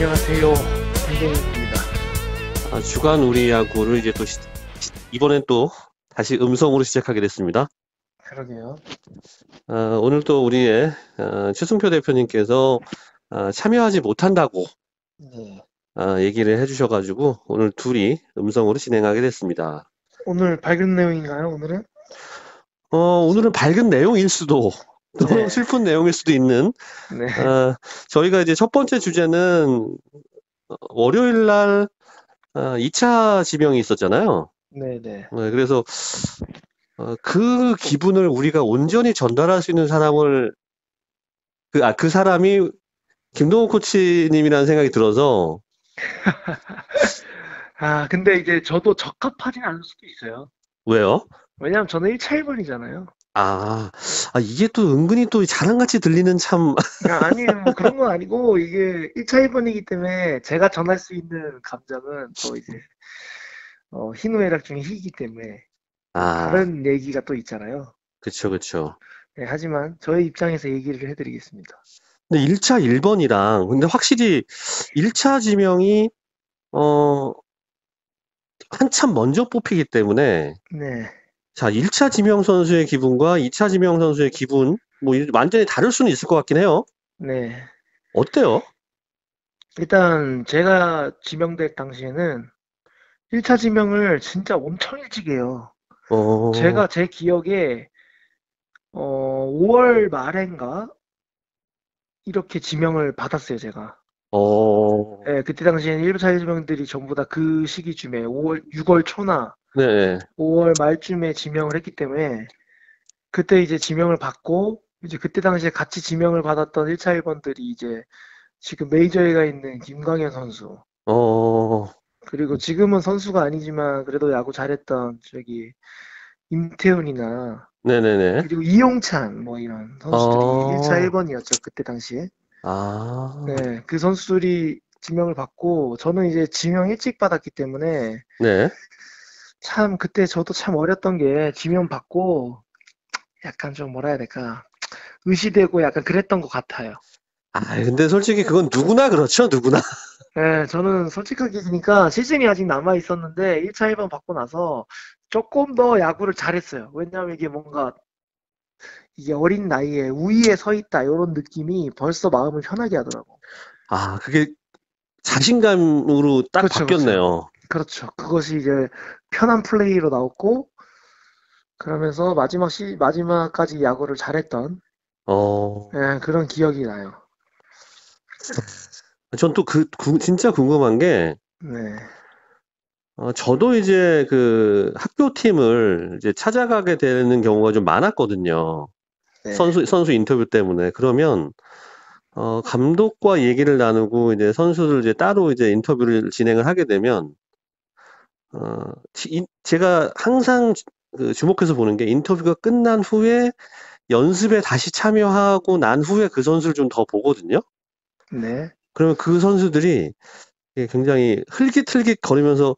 안녕하세요. 김동욱입니다. 주간 우리 야구를 이제 또 이번엔 또 다시 음성으로 시작하게 됐습니다. 그러게요. 오늘 또 우리의 최승표 대표님께서 참여하지 못한다고 네. 얘기를 해주셔가지고 오늘 둘이 음성으로 진행하게 됐습니다. 오늘 밝은 내용인가요, 오늘은? 오늘은 밝은 내용일 수도 또 네. 슬픈 내용일 수도 있는 네. 저희가 이제 첫 번째 주제는 월요일 날 2차 지명이 있었잖아요. 네네. 네, 그래서 그 기분을 우리가 온전히 전달할 수 있는 사람을 그 사람이 김동욱 코치님이라는 생각이 들어서. 근데 이제 저도 적합하진 않을 수도 있어요. 왜요? 왜냐면 저는 1차 1번이잖아요. 아, 이게 또 은근히 또 자랑같이 들리는 참. 아니에요. 뭐 그런 건 아니고, 이게 1차 1번이기 때문에 제가 전할 수 있는 감정은 또 이제, 희노애락 중에 희이기 때문에 또 아, 다른 얘기가 또 있잖아요. 그쵸, 그쵸. 네, 하지만 저의 입장에서 얘기를 해드리겠습니다. 근데 1차 1번이랑, 근데 확실히 1차 지명이, 어, 한참 먼저 뽑히기 때문에, 네. 자, 1차 지명 선수의 기분과 2차 지명 선수의 기분, 뭐, 완전히 다를 수는 있을 것 같긴 해요. 네. 어때요? 일단 제가 지명될 당시에는 1차 지명을 진짜 엄청 일찍 해요. 어, 제가 제 기억에 5월 말인가 이렇게 지명을 받았어요, 제가. 어, 예, 그때 당시에는 1차 지명들이 전부 다 그 시기쯤에 6월 초나 네, 5월 말쯤에 지명을 했기 때문에 그때 이제 지명을 받고 이제 그때 당시에 같이 지명을 받았던 1차 1번들이 이제 지금 메이저에 가 있는 김광현 선수, 어, 그리고 지금은 선수가 아니지만 그래도 야구 잘했던 저기 임태훈이나 네네네. 그리고 이용찬 뭐 이런 선수들이 1차 어, 1번이었죠. 그때 당시에. 아, 네, 그 선수들이 지명을 받고 저는 이제 지명 일찍 받았기 때문에 네. 참 그때 저도 참 어렸던 게 지명 받고 약간 좀 뭐라 해야 될까 의시되고 약간 그랬던 것 같아요. 근데 솔직히 그건 누구나 그렇죠, 누구나. 네, 저는 솔직하게 얘기니까 시즌이 아직 남아 있었는데 1차 1번 받고 나서 조금 더 야구를 잘했어요. 왜냐하면 이게 뭔가 이게 어린 나이에 우위에 서 있다 이런 느낌이 벌써 마음을 편하게 하더라고. 그게 자신감으로 딱 그렇죠, 그렇죠. 바뀌었네요. 그렇죠. 그것이 이제 편한 플레이로 나왔고 그러면서 마지막까지 야구를 잘했던 어, 예, 그런 기억이 나요. 전 또 진짜 궁금한 게, 네, 저도 이제 그 학교 팀을 이제 찾아가게 되는 경우가 좀 많았거든요. 네, 선수 인터뷰 때문에. 그러면, 감독과 얘기를 나누고 이제 선수들 이제 따로 이제 인터뷰를 진행을 하게 되면, 제가 항상 그 주목해서 보는 게 인터뷰가 끝난 후에 연습에 다시 참여하고 난 후에 그 선수를 좀 더 보거든요. 네, 그러면 그 선수들이 굉장히 흘깃흘깃 거리면서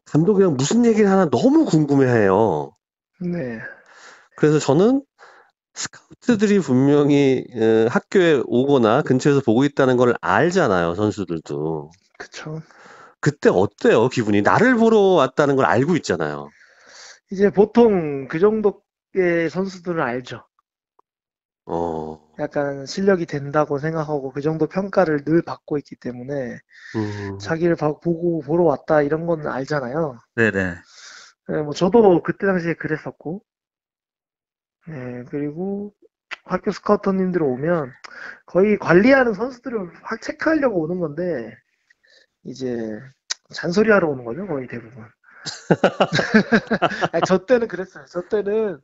감독이랑 무슨 얘기를 하나 너무 궁금해해요. 네, 그래서 저는 스카우트들이 분명히 학교에 오거나 근처에서 보고 있다는 걸 알잖아요, 선수들도. 그쵸. 그때 어때요, 기분이? 나를 보러 왔다는 걸 알고 있잖아요. 이제 보통 그 정도의 선수들은 알죠. 어, 약간 실력이 된다고 생각하고 그 정도 평가를 늘 받고 있기 때문에 음, 자기를 보고 보러 왔다 이런 건 알잖아요. 네네. 예, 뭐 저도 그때 당시에 그랬었고, 예, 그리고 학교 스카우터님들 오면 거의 관리하는 선수들을 확 체크하려고 오는 건데 이제 잔소리하러 오는 거죠, 거의 대부분. 아니, 저 때는 그랬어요. 저 때는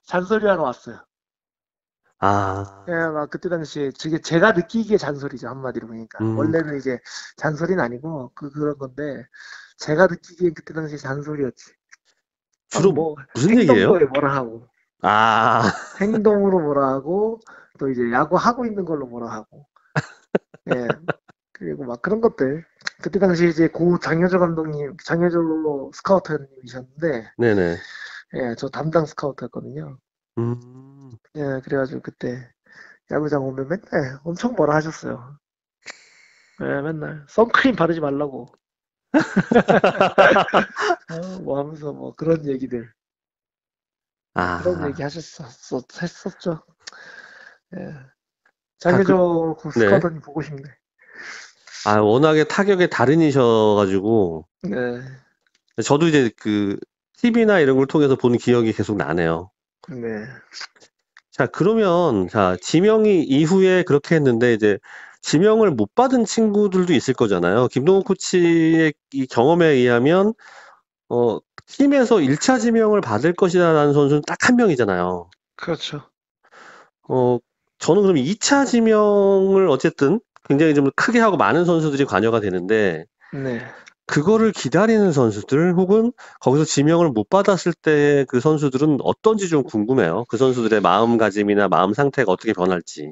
잔소리하러 왔어요. 예, 아, 막 그때 당시에 제가 느끼기에 잔소리죠, 한마디로 보니까. 음, 원래는 이제 잔소리는 아니고 그런 건데 제가 느끼기엔 그때 당시에 잔소리였지. 막 주로 뭐 무슨 얘기예요? 행동도에 뭐라 하고 아, 행동으로 뭐라 하고 또 이제 야구 하고 있는 걸로 뭐라 하고. 예. 그리고 막 그런 것들. 그때 당시 이제 고 장효조 감독님, 장효조 스카우터님이셨는데, 네네. 예, 저 담당 스카우터였거든요. 음, 예, 그래가지고 그때 야구장 오면 맨날 엄청 뭐라 하셨어요. 예, 맨날 선크림 바르지 말라고. 뭐 하면서 뭐 그런 얘기들. 그런 얘기 아, 했었죠. 예. 자, 장효정 네. 스카우더님 보고 싶네. 아, 워낙에 타격의 달인이셔가지고, 네. 저도 이제 TV나 이런 걸 통해서 본 기억이 계속 나네요. 네. 자, 그러면, 자, 지명이 이후에 그렇게 했는데, 이제, 지명을 못 받은 친구들도 있을 거잖아요. 김동훈 코치의 이 경험에 의하면, 어, 팀에서 1차 지명을 받을 것이라는 선수는 딱 한 명이잖아요. 그렇죠. 어, 저는 그럼 2차 지명을 어쨌든 굉장히 좀 크게 하고 많은 선수들이 관여가 되는데, 네. 그거를 기다리는 선수들 혹은 거기서 지명을 못 받았을 때 그 선수들은 어떤지 좀 궁금해요. 그 선수들의 마음가짐이나 마음 상태가 어떻게 변할지.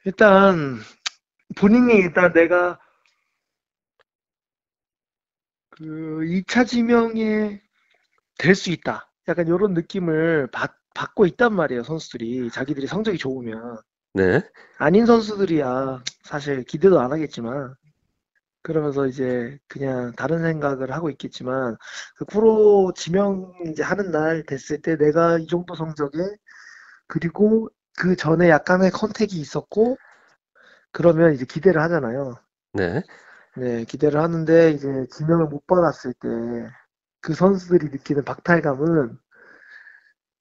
일단 본인이 일단 내가 그 2차 지명에 될 수 있다. 약간 요런 느낌을 받고 있단 말이에요, 선수들이. 자기들이 성적이 좋으면. 네. 아닌 선수들이야 사실 기대도 안 하겠지만 그러면서 이제 그냥 다른 생각을 하고 있겠지만 그 프로 지명 이제 하는 날 됐을 때 내가 이 정도 성적에 그리고 그 전에 약간의 컨택이 있었고 그러면 이제 기대를 하잖아요. 네. 네, 기대를 하는데 이제 지명을 못 받았을 때 그 선수들이 느끼는 박탈감은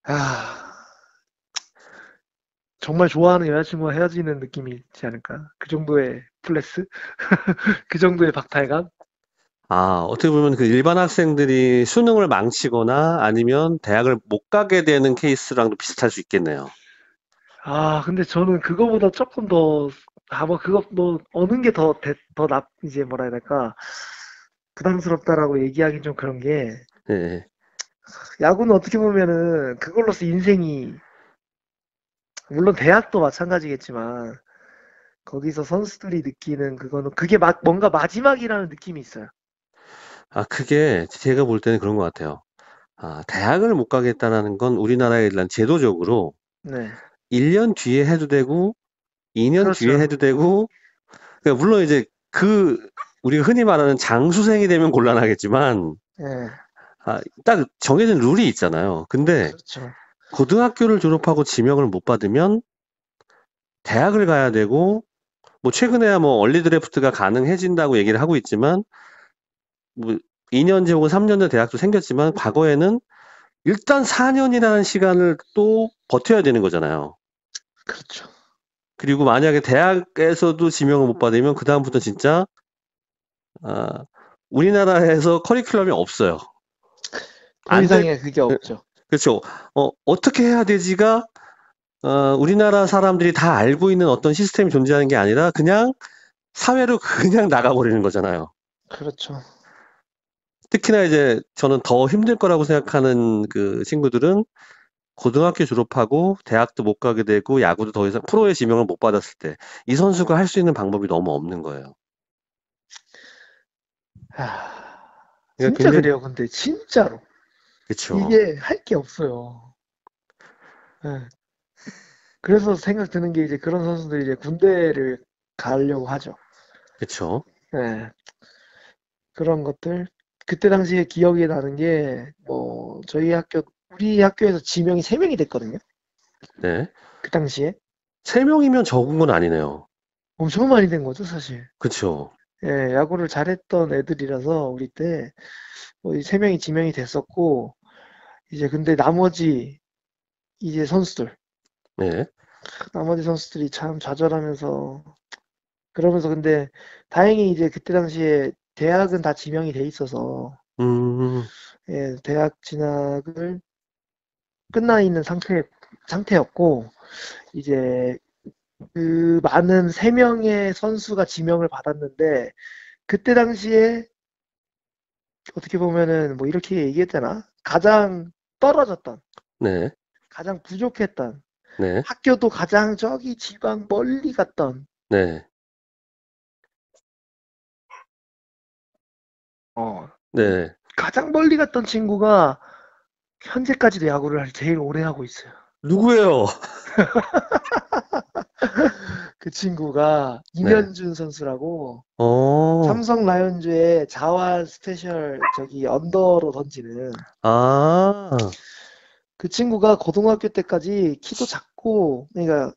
아, 정말 좋아하는 여자친구와 헤어지는 느낌이 있지 않을까? 그 정도의 플레스? 그 정도의 박탈감? 아, 어떻게 보면 그 일반 학생들이 수능을 망치거나 아니면 대학을 못 가게 되는 케이스랑도 비슷할 수 있겠네요. 아, 근데 저는 그거보다 조금 더, 뭐, 뭐, 어느 게 이제 뭐라 해야 될까, 부담스럽다라고 얘기하기 좀 그런 게, 예. 야구는 어떻게 보면은 그걸로써 인생이, 물론 대학도 마찬가지겠지만, 거기서 선수들이 느끼는 그거는, 그게 뭔가 마지막이라는 느낌이 있어요. 아, 그게 제가 볼 때는 그런 것 같아요. 아, 대학을 못 가겠다라는 건 우리나라에 일단 제도적으로 네. 1년 뒤에 해도 되고 2년 뒤에 그렇죠. 해도 되고 그러니까 물론 이제 우리가 흔히 말하는 장수생이 되면 곤란하겠지만 예, 딱 정해진 룰이 있잖아요. 근데 그렇죠. 고등학교를 졸업하고 지명을 못 받으면 대학을 가야 되고 뭐 최근에야 뭐 얼리 드래프트가 가능해진다고 얘기를 하고 있지만 뭐 2년제 혹은 3년제 대학도 생겼지만 과거에는 일단 4년이라는 시간을 또 버텨야 되는 거잖아요. 그렇죠. 그리고 만약에 대학에서도 지명을 못 받으면 그다음부터 진짜 아, 우리나라에서 커리큘럼이 없어요. 더 안 될, 이상의 그게 없죠. 그렇죠. 어떻게 해야 되지가 우리나라 사람들이 다 알고 있는 어떤 시스템이 존재하는 게 아니라 그냥 사회로 그냥 나가버리는 거잖아요. 그렇죠. 특히나 이제 저는 더 힘들 거라고 생각하는 그 친구들은 고등학교 졸업하고 대학도 못 가게 되고 야구도 더 이상 프로의 지명을 못 받았을 때 이 선수가 할 수 있는 방법이 너무 없는 거예요. 아, 그러니까 진짜 굉장히 그래요. 근데 진짜로. 그렇죠. 이게 할 게 없어요. 예. 그래서 생각 드는 게 이제 그런 선수들이 이제 군대를 가려고 하죠. 그렇죠. 예. 그런 것들. 그때 당시에 기억이 나는 게, 우리 학교에서 지명이 3명이 됐거든요. 네. 그 당시에. 3명이면 적은 건 아니네요. 엄청 많이 된 거죠, 사실. 그쵸. 예, 야구를 잘했던 애들이라서 우리 때, 이 3명이 지명이 됐었고, 이제 근데 이제 네. 나머지 선수들이 참 좌절하면서, 그러면서 근데 다행히 이제 그때 당시에 대학은 다 지명이 돼 있어서, 음, 예, 대학 진학을 끝나 있는 상태였고, 이제 그 많은 3명의 선수가 지명을 받았는데, 그때 당시에 어떻게 보면은 뭐 이렇게 얘기했잖아. 가장 떨어졌던, 네. 가장 부족했던, 네. 학교도 가장 저기 지방 멀리 갔던, 네. 어, 네. 가장 멀리 갔던 친구가 현재까지도 야구를 제일 오래 하고 있어요. 누구예요? 그 친구가 네. 임현준 선수라고 어, 삼성 라이온즈의 자완 스페셜 저기 언더로 던지는 아, 그 친구가 고등학교 때까지 키도 작고 그러니까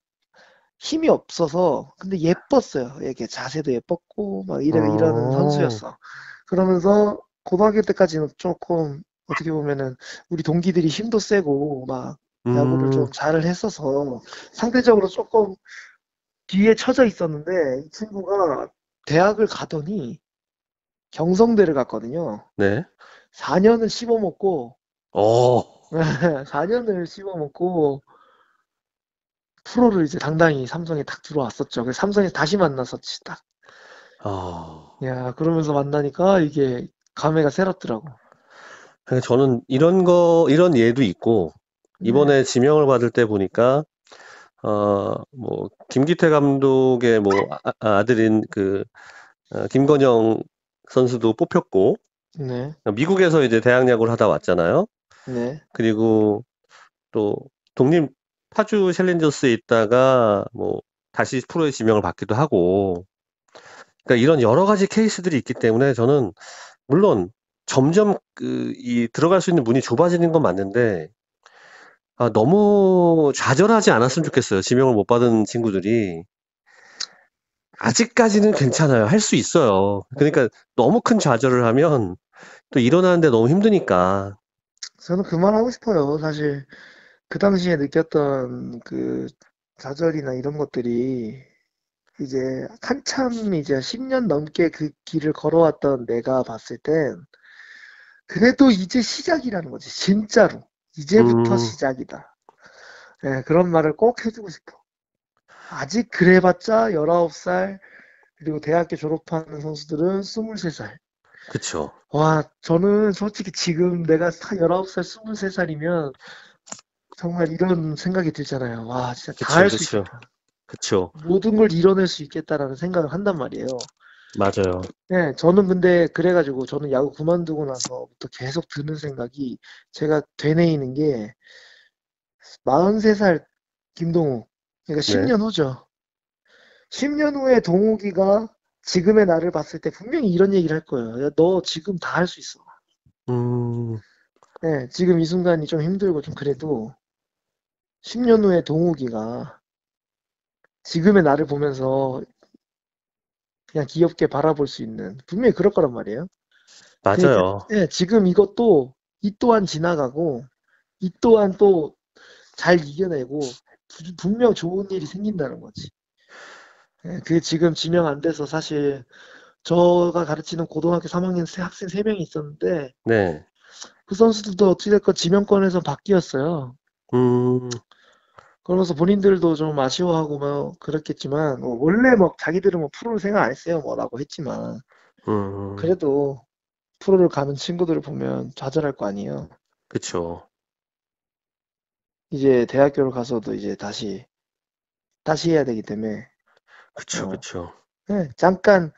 힘이 없어서 근데 예뻤어요. 이렇게 자세도 예뻤고 막 이러는 어, 선수였어. 그러면서 고등학교 때까지는 조금 어떻게 보면은 우리 동기들이 힘도 세고 막 야구를 음, 좀 잘을 했어서 상대적으로 조금 뒤에 처져 있었는데 이 친구가 대학을 가더니 경성대를 갔거든요. 네. 4년을 씹어먹고 어, 4년을 씹어먹고 프로를 이제 당당히 삼성에 딱 들어왔었죠. 그래서 삼성에서 다시 만났었지 딱. 어. 야, 그러면서 만나니까 이게 감회가 새롭더라고. 그러니까 저는 이런 예도 있고, 네, 이번에 지명을 받을 때 보니까, 김기태 감독의 아들인 김건영 선수도 뽑혔고, 네, 미국에서 이제 대학 야구를 하다 왔잖아요. 네, 그리고 또 독립 파주 챌린저스에 있다가 다시 프로에 지명을 받기도 하고, 그러니까 이런 여러 가지 케이스들이 있기 때문에 저는 물론 점점 이 들어갈 수 있는 문이 좁아지는 건 맞는데, 너무 좌절하지 않았으면 좋겠어요. 지명을 못 받은 친구들이. 아직까지는 괜찮아요. 할 수 있어요. 그러니까 너무 큰 좌절을 하면 또 일어나는데 너무 힘드니까. 저는 그만하고 싶어요. 사실 그 당시에 느꼈던 그 좌절이나 이런 것들이 이제 한참 이제 10년 넘게 그 길을 걸어왔던 내가 봤을 땐 그래도 이제 시작이라는 거지. 진짜로. 이제부터 음, 시작이다. 예, 그런 말을 꼭 해주고 싶어. 아직 그래봤자 19살, 그리고 대학교 졸업하는 선수들은 23살. 그쵸. 와, 저는 솔직히 지금 내가 19살, 23살이면 정말 이런 생각이 들잖아요. 와, 진짜 다 그쵸, 할 수 그쵸, 있겠다. 그쵸. 모든 걸 이뤄낼 수 있겠다라는 생각을 한단 말이에요. 맞아요. 네, 저는 근데 그래가지고 저는 야구 그만두고 나서부터 계속 드는 생각이 제가 되뇌이는 게 43살 김동욱. 그러니까 네. 10년 후죠. 10년 후에 동욱이가 지금의 나를 봤을 때 분명히 이런 얘기를 할 거예요. 야, 너 지금 다 할 수 있어. 음, 네, 지금 이 순간이 좀 힘들고 좀 그래도 10년 후에 동욱이가 지금의 나를 보면서 그냥 귀엽게 바라볼 수 있는 분명히 그럴 거란 말이에요. 그러니까 맞아요. 예, 지금 이것도 이 또한 지나가고 이 또한 또 잘 이겨내고 분명 좋은 일이 생긴다는 거지. 예, 그게 지금 지명 안 돼서 사실 저가 가르치는 고등학교 3학년 학생 3명이 있었는데 네. 그 선수들도 어찌됐건 지명권에서 바뀌었어요. 음, 그러면서 본인들도 좀 아쉬워하고 뭐 그랬겠지만 원래 뭐 자기들은 뭐 프로를 생각 안 했어요 뭐라고 했지만 음, 그래도 프로를 가는 친구들을 보면 좌절할 거 아니에요. 그쵸. 이제 대학교를 가서도 이제 다시 해야 되기 때문에 그쵸, 어, 그쵸. 네, 잠깐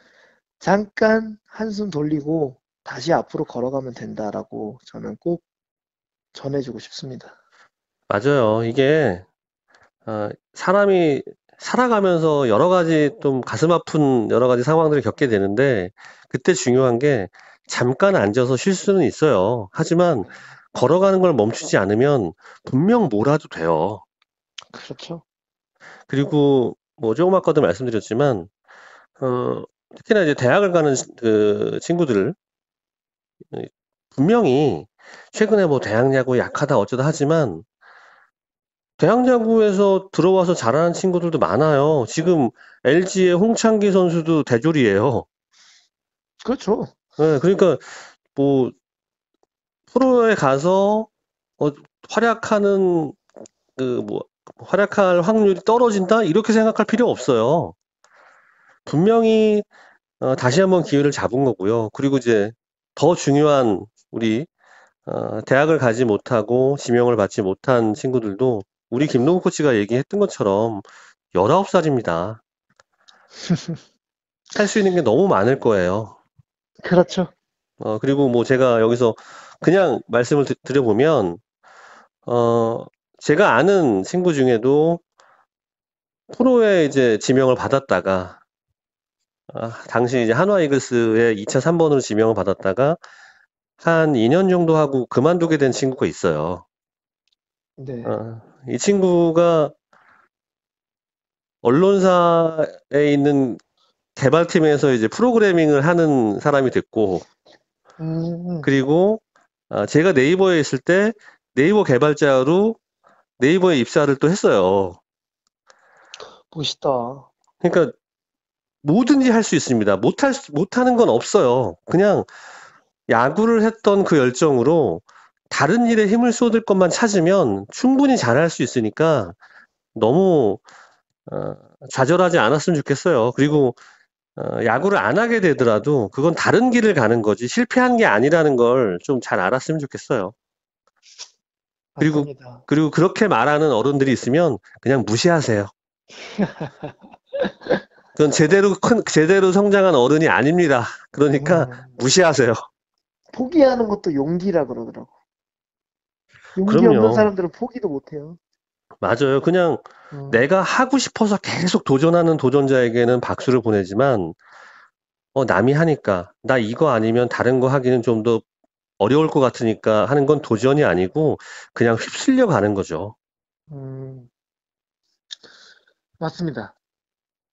한숨 돌리고 다시 앞으로 걸어가면 된다라고 저는 꼭 전해주고 싶습니다. 맞아요. 이게, 사람이 살아가면서 여러 가지 좀 가슴 아픈 여러 가지 상황들을 겪게 되는데, 그때 중요한 게 잠깐 앉아서 쉴 수는 있어요. 하지만 걸어가는 걸 멈추지 않으면 분명 뭐라도 돼요. 그렇죠. 그리고 조금 아까도 말씀드렸지만, 특히나 이제 대학을 가는 친구들, 분명히 최근에 대학 야구 약하다 어쩌다 하지만, 대학 야구에서 들어와서 잘하는 친구들도 많아요. 지금 LG의 홍창기 선수도 대졸이에요. 그렇죠. 예, 그러니까 뭐 프로에 가서 어, 활약하는 그 뭐 활약할 확률이 떨어진다 이렇게 생각할 필요 없어요. 분명히 다시 한번 기회를 잡은 거고요. 그리고 이제 더 중요한 우리 대학을 가지 못하고 지명을 받지 못한 친구들도 우리 김동국 코치가 얘기했던 것처럼 19살입니다. 할 수 있는 게 너무 많을 거예요. 그렇죠. 그리고 제가 여기서 그냥 말씀을 드려보면, 어, 제가 아는 친구 중에도 프로에 이제 지명을 받았다가 당시 이제 한화 이글스의 2차 3번으로 지명을 받았다가 한 2년 정도 하고 그만두게 된 친구가 있어요. 네. 이 친구가 언론사에 있는 개발팀에서 이제 프로그래밍을 하는 사람이 됐고, 음, 그리고 제가 네이버에 있을 때 네이버 개발자로 네이버에 입사를 또 했어요. 멋있다. 그러니까 뭐든지 할 수 있습니다. 못하는 건 없어요. 그냥 야구를 했던 그 열정으로 다른 일에 힘을 쏟을 것만 찾으면 충분히 잘할 수 있으니까 너무 어, 좌절하지 않았으면 좋겠어요. 그리고 야구를 안 하게 되더라도 그건 다른 길을 가는 거지 실패한 게 아니라는 걸 좀 잘 알았으면 좋겠어요. 그리고 맞습니다. 그리고 그렇게 말하는 어른들이 있으면 그냥 무시하세요. 그건 제대로 성장한 어른이 아닙니다. 그러니까 음, 무시하세요. 포기하는 것도 용기라 그러더라고. 용기 없는 그럼요. 사람들은 포기도 못해요. 맞아요. 그냥 음, 내가 하고 싶어서 계속 도전하는 도전자에게는 박수를 보내지만, 남이 하니까, 나 이거 아니면 다른 거 하기는 좀 더 어려울 것 같으니까 하는 건 도전이 아니고, 그냥 휩쓸려 가는 거죠. 음, 맞습니다.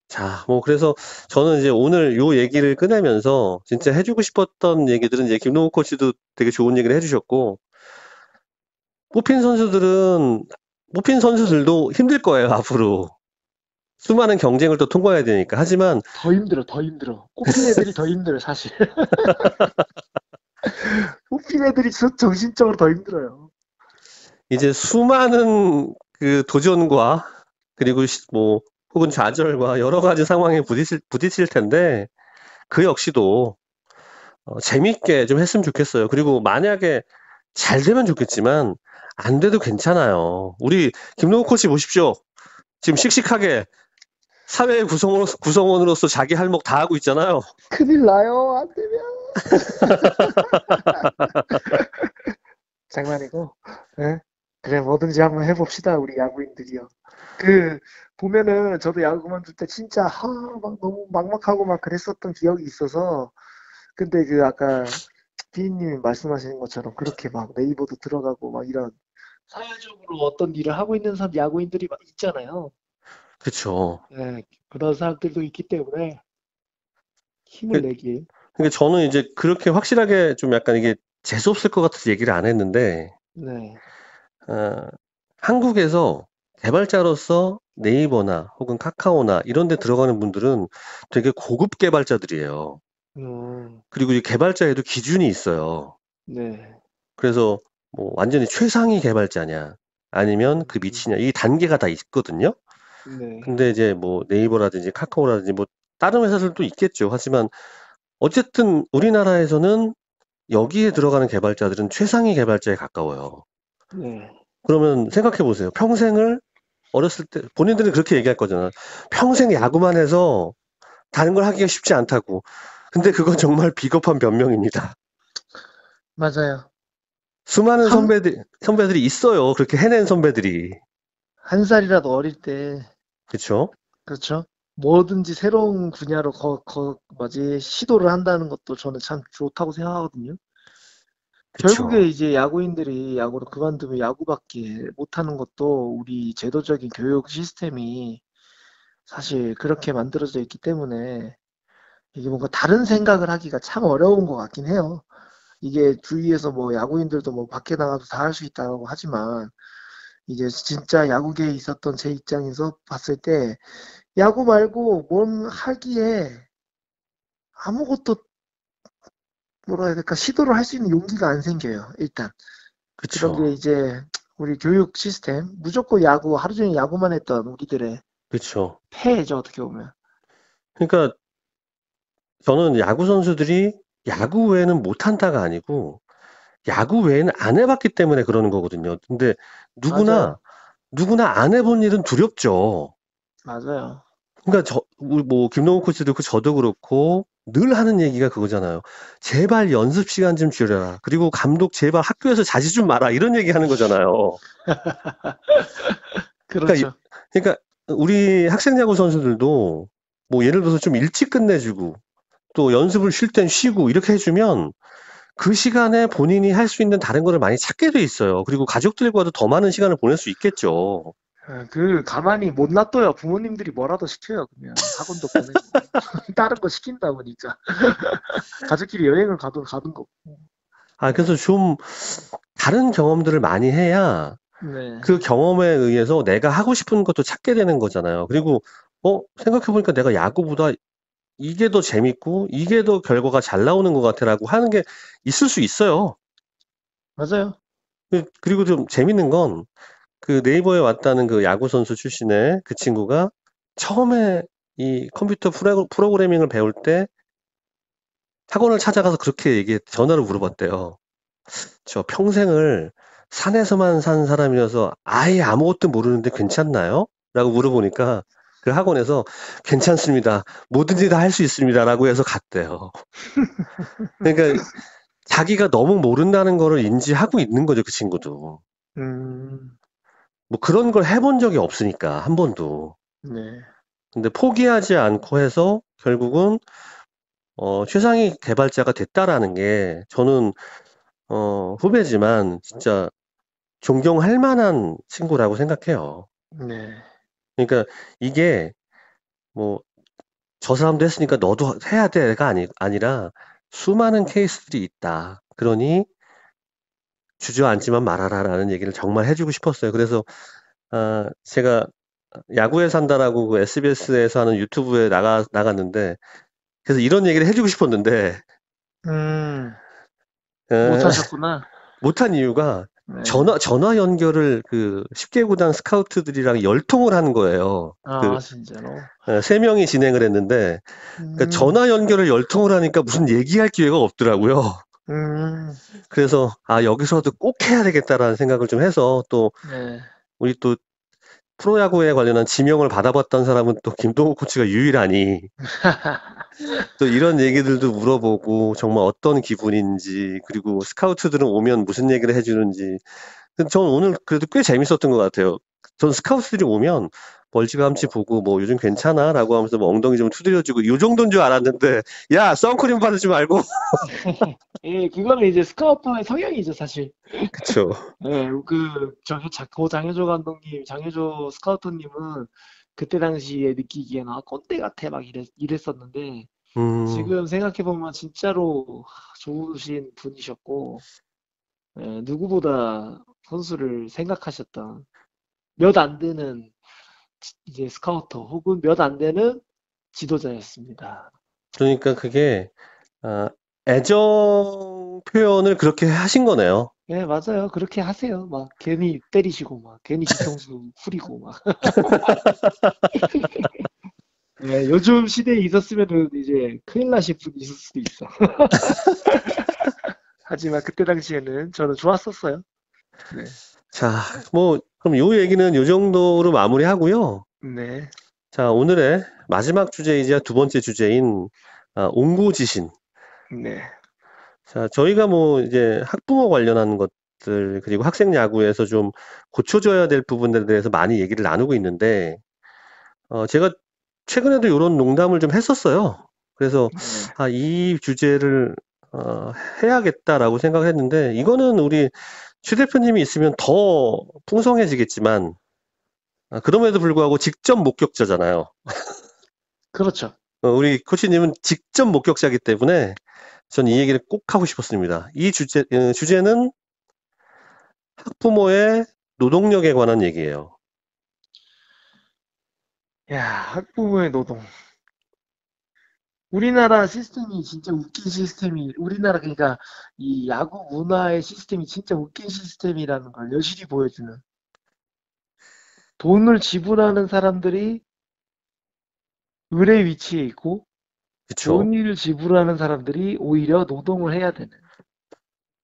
자, 뭐, 그래서 저는 이제 오늘 요 얘기를 꺼내면서 진짜 해주고 싶었던 얘기들은 이제 김동욱 코치도 되게 좋은 얘기를 해주셨고, 뽑힌 선수들은, 뽑힌 선수들도 힘들 거예요, 앞으로. 수많은 경쟁을 또 통과해야 되니까. 하지만, 더 힘들어, 더 힘들어. 꼽힌 애들이 더 힘들어, 사실. 꼽힌 애들이 정신적으로 더 힘들어요. 이제 수많은 그 도전과 그리고 뭐 혹은 좌절과 여러 가지 상황에 부딪힐 텐데 그 역시도 재밌게 좀 했으면 좋겠어요. 그리고 만약에 잘 되면 좋겠지만 안 돼도 괜찮아요. 우리 김동욱 코치 보십시오. 지금 씩씩하게 사회 구성원으로서 자기 할 몫 다 하고 있잖아요. 큰일 나요, 안 되면. 장난이고, 예? 그래, 뭐든지 한번 해봅시다, 우리 야구인들이요. 그, 보면은, 저도 야구 그만둘 때 진짜, 막 너무 막막하고 막 그랬었던 기억이 있어서, 근데 그, 아까, 피디님이 말씀하시는 것처럼, 그렇게 막 네이버도 들어가고, 막 이런, 사회적으로 어떤 일을 하고 있는 사람, 야구인들이 막 있잖아요. 그쵸. 예, 그런 사람들도 있기 때문에, 힘을 그- 내길. 그러니까 저는 이제 그렇게 확실하게 좀 약간 이게 재수없을 것 같아서 얘기를 안 했는데 네. 어, 한국에서 개발자로서 네이버나 혹은 카카오나 이런 데 들어가는 분들은 되게 고급 개발자들이에요. 음, 그리고 이 개발자에도 기준이 있어요. 네. 그래서 뭐 완전히 최상위 개발자냐 아니면 그 음, 밑이냐 이 단계가 다 있거든요. 네. 근데 이제 뭐 네이버라든지 카카오라든지 뭐 다른 회사들도 있겠죠. 하지만 어쨌든 우리나라에서는 여기에 들어가는 개발자들은 최상위 개발자에 가까워요. 네. 그러면 생각해 보세요. 평생을 어렸을 때 본인들은 그렇게 얘기할 거잖아. 평생 야구만 해서 다른 걸 하기가 쉽지 않다고. 근데 그건 정말 비겁한 변명입니다. 맞아요. 수많은 한, 선배들이 있어요. 그렇게 해낸 선배들이. 한 살이라도 어릴 때, 그쵸? 그렇죠? 뭐든지 새로운 분야로 시도를 한다는 것도 저는 참 좋다고 생각하거든요. 결국에 그쵸. 이제 야구인들이 야구를 그만두면 야구밖에 못하는 것도 우리 제도적인 교육 시스템이 사실 그렇게 만들어져 있기 때문에 이게 뭔가 다른 생각을 하기가 참 어려운 것 같긴 해요. 이게 주위에서 뭐 야구인들도 뭐 밖에 나가도 다 할 수 있다고 하지만 이제 진짜 야구계에 있었던 제 입장에서 봤을 때 야구 말고 뭔 하기에 아무것도 뭐라 해야 될까 시도를 할 수 있는 용기가 안 생겨요. 일단 그런 게 그쵸. 이제 우리 교육 시스템 무조건 야구 하루 종일 야구만 했던 우리들의 그쵸. 폐해죠 어떻게 보면. 그러니까 저는 야구 선수들이 야구 외에는 못한다가 아니고 야구 외에는 안 해봤기 때문에 그러는 거거든요. 근데 누구나, 맞아요, 누구나 안 해본 일은 두렵죠. 맞아요. 그러니까 뭐 김동훈 코치도 그렇고 저도 그렇고 늘 하는 얘기가 그거잖아요. 제발 연습 시간 좀 줄여라. 그리고 감독 제발 학교에서 자지 좀 마라. 이런 얘기 하는 거잖아요. 그러니까, 그렇죠. 그러니까 우리 학생 야구 선수들도 뭐 예를 들어서 좀 일찍 끝내주고 또 연습을 쉴 땐 쉬고 이렇게 해주면 그 시간에 본인이 할 수 있는 다른 거를 많이 찾게 돼 있어요. 그리고 가족들과도 더 많은 시간을 보낼 수 있겠죠. 가만히 못 놔둬요. 부모님들이 뭐라도 시켜요. 그러면 학원도 보내고. 다른 거 시킨다 보니까. 가족끼리 여행을 가든 거고. 그래서 좀 다른 경험들을 많이 해야 네. 그 경험에 의해서 내가 하고 싶은 것도 찾게 되는 거잖아요. 그리고, 생각해보니까 내가 야구보다 이게 더 재밌고, 이게 더 결과가 잘 나오는 것 같아라고 하는 게 있을 수 있어요. 맞아요. 그리고 좀 재밌는 건, 그 네이버에 왔다는 그 야구 선수 출신의 그 친구가 처음에 이 컴퓨터 프로그래밍을 배울 때 학원을 찾아가서 그렇게 전화로 물어봤대요. 저 평생을 산에서만 산 사람이어서 아예 아무것도 모르는데 괜찮나요? 라고 물어보니까 그 학원에서 괜찮습니다. 뭐든지 다 할 수 있습니다라고 해서 갔대요. 그러니까 자기가 너무 모른다는 거를 인지하고 있는 거죠, 그 친구도. 음, 뭐 그런 걸 해본 적이 없으니까, 한 번도. 네. 근데 포기하지 않고 해서 결국은, 최상위 개발자가 됐다라는 게 저는, 후배지만 진짜 존경할 만한 친구라고 생각해요. 네. 그러니까 이게 뭐 저 사람도 했으니까 너도 해야 돼가 아니라 수많은 케이스들이 있다. 그러니 주저앉지만 말아라라는 얘기를 정말 해주고 싶었어요. 그래서 제가 야구에 산다라고 그 SBS에서 하는 유튜브에 나갔는데 그래서 이런 얘기를 해주고 싶었는데 음, 못 어, 하셨구나. 못한 이유가 네. 전화 연결을 그 10개 구단 스카우트들이랑 열통을 하는 거예요. 그 진짜로. 세 명이 진행을 했는데 그러니까 음, 전화 연결을 열통을 하니까 무슨 얘기할 기회가 없더라고요. 음, 그래서 여기서도 꼭 해야 되겠다라는 생각을 좀 해서 또 네. 우리 또 프로야구에 관련한 지명을 받아봤던 사람은 또 김동욱 코치가 유일하니 또 이런 얘기들도 물어보고 정말 어떤 기분인지 그리고 스카우트들은 오면 무슨 얘기를 해주는지 근데 저는 오늘 그래도 꽤 재밌었던 것 같아요. 전 스카우트들이 오면 멀찌감치 보고 뭐 요즘 괜찮아? 라고 하면서 뭐 엉덩이 좀 두드려주고 요 정도인 줄 알았는데 야 선크림 바르지 말고 예, 그거는 이제 스카우터의 성향이죠, 사실. 그쵸. 예, 고 장효조 감독님, 장효조 스카우터님은 그때 당시에 느끼기에는 꼰대 같아 막 이랬었는데 음, 지금 생각해보면 진짜로 좋으신 분이셨고 누구보다 선수를 생각하셨던 몇 안 되는 이제 스카우터 혹은 몇 안 되는 지도자였습니다. 그러니까 그게 아, 애정 표현을 그렇게 하신 거네요. 예, 맞아요. 그렇게 하세요. 막 괜히 때리시고 막 괜히 뒤통수 후리고 막. 예, 요즘 시대에 있었으면은 이제 큰일 나실 분이 있을 수도 있어. 하지만 그때 당시에는 저는 좋았었어요. 네. 자, 뭐 그럼 요 얘기는 요 정도로 마무리하고요. 네. 자, 오늘의 마지막 주제이자 두 번째 주제인 옹고지신. 네. 자, 저희가 뭐 이제 학부모 관련한 것들 그리고 학생 야구에서 좀 고쳐줘야 될 부분들에 대해서 많이 얘기를 나누고 있는데 제가 최근에도 이런 농담을 좀 했었어요. 그래서 네. 이 주제를 해야겠다라고 생각했는데 이거는 우리 최 대표님이 있으면 더 풍성해지겠지만 그럼에도 불구하고 직접 목격자잖아요. 그렇죠. 우리 코치님은 직접 목격자이기 때문에 전 이 얘기를 꼭 하고 싶었습니다. 이 주제는 학부모의 노동력에 관한 얘기예요. 야, 학부모의 노동. 우리나라 시스템이 진짜 웃긴 시스템이, 우리나라, 그러니까 이 야구 문화의 시스템이 진짜 웃긴 시스템이라는 걸 여실히 보여주는. 돈을 지불하는 사람들이 을의 위치에 있고, 그쵸? 돈을 지불하는 사람들이 오히려 노동을 해야 되는.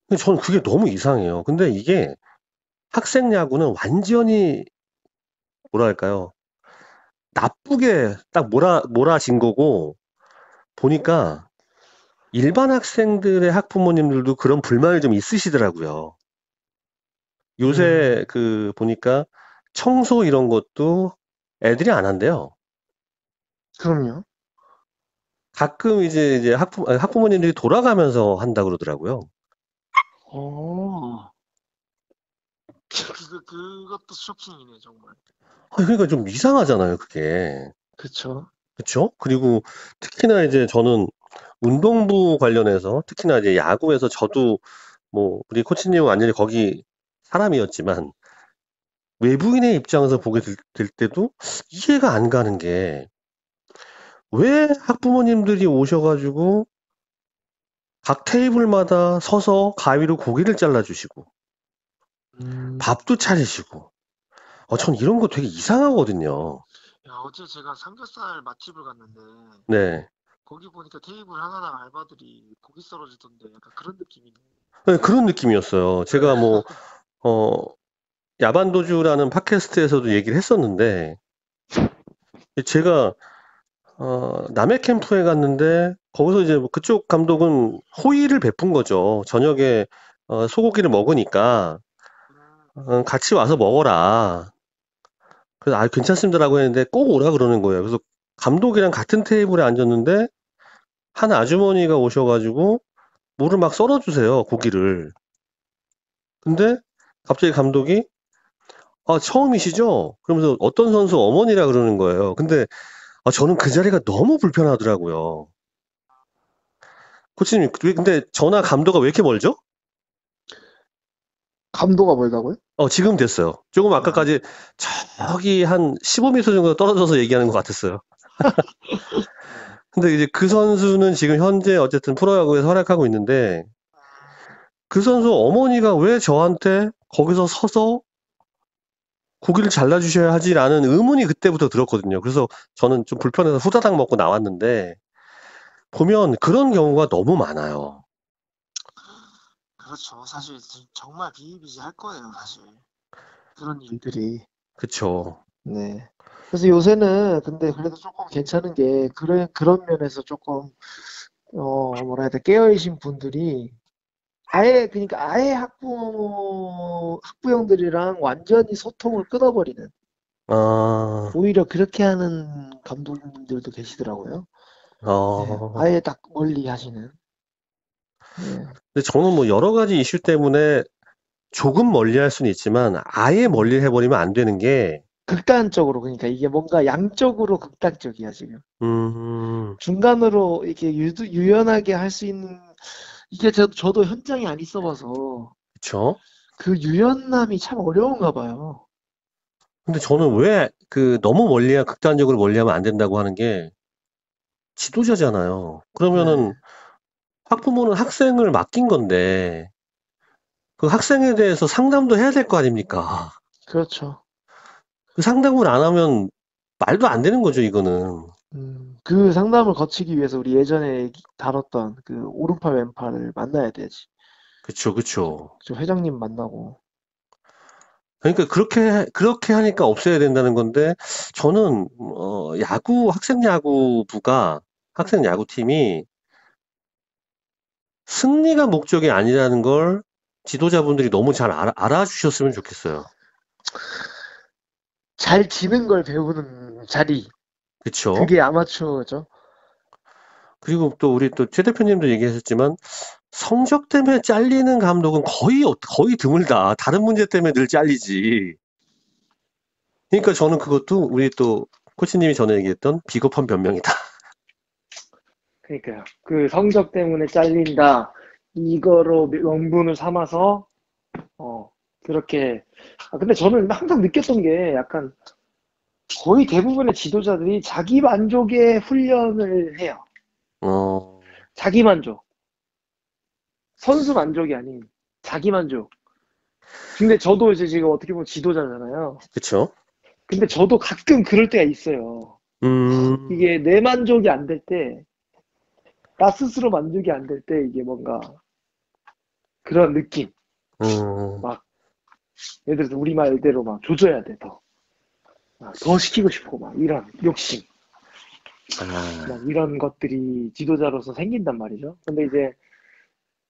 근데 저는 그게 너무 이상해요. 근데 이게 학생 야구는 완전히 뭐랄까요? 나쁘게 딱 몰아진 거고 보니까 일반 학생들의 학부모님들도 그런 불만이 좀 있으시더라고요. 요새 음, 보니까 청소 이런 것도 애들이 안 한대요. 그럼요. 가끔 이제 학부모님들이 돌아가면서 한다 그러더라고요. 어, 그것도 쇼킹이네, 정말. 그러니까 좀 이상하잖아요, 그게. 그쵸. 그쵸? 그리고 특히나 이제 저는 운동부 관련해서 특히나 이제 야구에서 저도 뭐 우리 코치님은 완전히 거기 사람이었지만 외부인의 입장에서 보게 될 때도 이해가 안 가는 게 왜 학부모님들이 오셔가지고 각 테이블마다 서서 가위로 고기를 잘라주시고 음, 밥도 차리시고 전 이런 거 되게 이상하거든요. 야, 어제 제가 삼겹살 맛집을 갔는데, 네. 거기 보니까 테이블 하나당 알바들이 고기 썰어주던데, 약간 그런 느낌이네. 네, 그런 느낌이었어요. 제가 뭐, 어, 야반도주라는 팟캐스트에서도 얘기를 했었는데, 제가, 남해 캠프에 갔는데, 거기서 이제 뭐 그쪽 감독은 호의를 베푼 거죠. 저녁에, 소고기를 먹으니까, 같이 와서 먹어라. 그래서, 괜찮습니다라고 했는데, 꼭 오라 그러는 거예요. 그래서 감독이랑 같은 테이블에 앉았는데, 한 아주머니가 오셔가지고, 물을 막 썰어주세요, 고기를. 근데, 갑자기 감독이, 처음이시죠? 그러면서 어떤 선수 어머니라 그러는 거예요. 근데 저는 그 자리가 너무 불편하더라고요. 코치님, 근데 저나 감도가 왜 이렇게 멀죠? 감도가 멀다고요? 지금 됐어요. 조금 아, 아까까지 저기 한 15m 정도 떨어져서 얘기하는 것 같았어요. 근데 이제 그 선수는 지금 현재 어쨌든 프로야구에서 활약하고 있는데 그 선수 어머니가 왜 저한테 거기서 서서 고기를 잘라주셔야 하지라는 의문이 그때부터 들었거든요. 그래서 저는 좀 불편해서 후다닥 먹고 나왔는데 보면 그런 경우가 너무 많아요. 그렇죠. 사실 정말 비일비재할 거예요, 사실. 그런 일들이. 그쵸. 네. 그래서 요새는 근데 그래도 조금 괜찮은 게 그런 면에서 조금 뭐라 해야 돼 깨어있신 분들이 그러니까 아예 학부형들이랑 완전히 소통을 끊어버리는 아, 오히려 그렇게 하는 감독님들도 계시더라고요. 네. 어. 아예 딱 멀리 하시는. 네. 근데 저는 뭐 여러 가지 이슈 때문에 조금 멀리 할 수는 있지만 아예 멀리 음. 해버리면 안 되는 게, 극단적으로 그러니까 이게 뭔가 양쪽으로 극단적이야 지금. 음, 중간으로 이렇게 유연하게 할 수 있는 이게 저도 현장에 안 있어봐서 그쵸? 그 유연함이 참 어려운가 봐요. 근데 저는 왜 너무 극단적으로 멀리 하면 안 된다고 하는 게 지도자잖아요. 네, 그러면은 학부모는 학생을 맡긴 건데 그 학생에 대해서 상담도 해야 될 거 아닙니까? 그렇죠. 그 상담을 안 하면 말도 안 되는 거죠, 이거는. 그 상담을 거치기 위해서 우리 예전에 다뤘던 그 오른팔 왼팔을 만나야 되지. 그쵸, 그쵸. 저 회장님 만나고. 그러니까 그렇게 하니까 없애야 된다는 건데, 저는, 학생 야구부가, 학생 야구팀이 승리가 목적이 아니라는 걸 지도자분들이 너무 잘 알아주셨으면 좋겠어요. 잘 지는 걸 배우는 자리. 그쵸? 그게 아마추어죠. 그리고 또 우리 또 최 대표님도 얘기하셨지만, 성적 때문에 잘리는 감독은 거의 드물다. 다른 문제 때문에 늘 잘리지. 그러니까 저는 그것도 우리 또 코치님이 전에 얘기했던 비겁한 변명이다. 그러니까요. 그 성적 때문에 잘린다. 이거로 명분을 삼아서 어 그렇게 근데 저는 항상 느꼈던 게 약간 거의 대부분의 지도자들이 자기 만족의 훈련을 해요. 어, 자기 만족. 선수 만족이 아닌 자기 만족. 근데 저도 이제 지금 어떻게 보면 지도자잖아요. 그쵸? 근데 저도 가끔 그럴 때가 있어요. 음, 이게 내 만족이 안 될 때, 나 스스로 만족이 안 될 때 이게 뭔가 그런 느낌. 음, 막 예를 들어서 우리 말대로 막 조져야 돼 더. 더 시키고 싶고 막 이런 욕심. 막 아, 이런 것들이 지도자로서 생긴단 말이죠. 근데 이제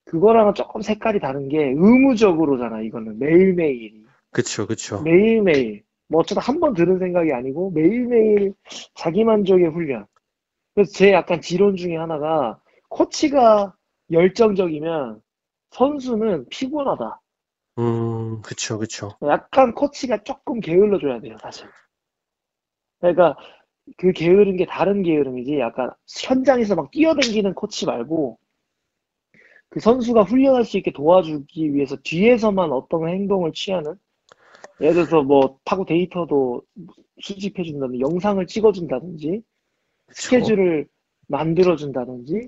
그거랑은 조금 색깔이 다른 게 의무적으로잖아, 이거는. 매일매일이. 그쵸, 그쵸. 매일매일. 뭐 어쩌다 한 번 들은 생각이 아니고 매일매일 자기만족의 훈련. 그래서 제 약간 지론 중에 하나가 코치가 열정적이면 선수는 피곤하다. 그쵸, 그쵸. 약간 코치가 조금 게을러줘야 돼요, 사실. 그러니까 그 게으른 게 다른 게으름이지 약간 현장에서 막 뛰어다니는 코치 말고 그 선수가 훈련할 수 있게 도와주기 위해서 뒤에서만 어떤 행동을 취하는 예를 들어서 뭐 타고 데이터도 수집해준다든지 영상을 찍어준다든지 그쵸. 스케줄을 만들어준다든지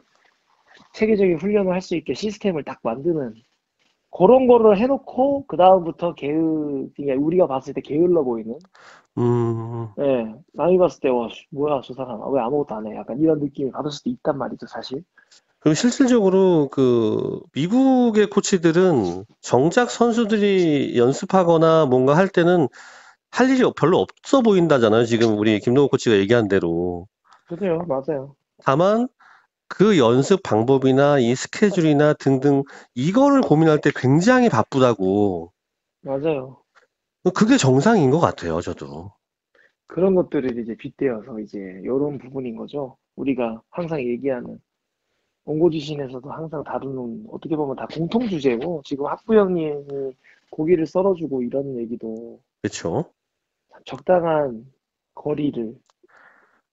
체계적인 훈련을 할 수 있게 시스템을 딱 만드는 그런 거를 해놓고 그 다음부터 그냥 우리가 봤을 때 게을러 보이는 음, 예 남이 봤을 때 와, 뭐야 저 사람 왜 아무것도 안 해 약간 이런 느낌이 받을 수도 있단 말이죠 사실. 그리고 실질적으로 그 미국의 코치들은 정작 선수들이 연습하거나 뭔가 할 때는 할 일이 별로 없어 보인다잖아요. 지금 우리 김동호 코치가 얘기한 대로. 그래요 맞아요. 다만 그 연습 방법이나 이 스케줄이나 등등 이거를 고민할 때 굉장히 바쁘다고. 맞아요. 그게 정상인 것 같아요, 저도. 그런 것들을 이제 빗대어서 이제 이런 부분인 거죠. 우리가 항상 얘기하는 원고지신에서도 항상 다루는 어떻게 보면 다 공통 주제고 지금 학부형님이 고기를 썰어주고 이런 얘기도 그렇죠? 적당한 거리를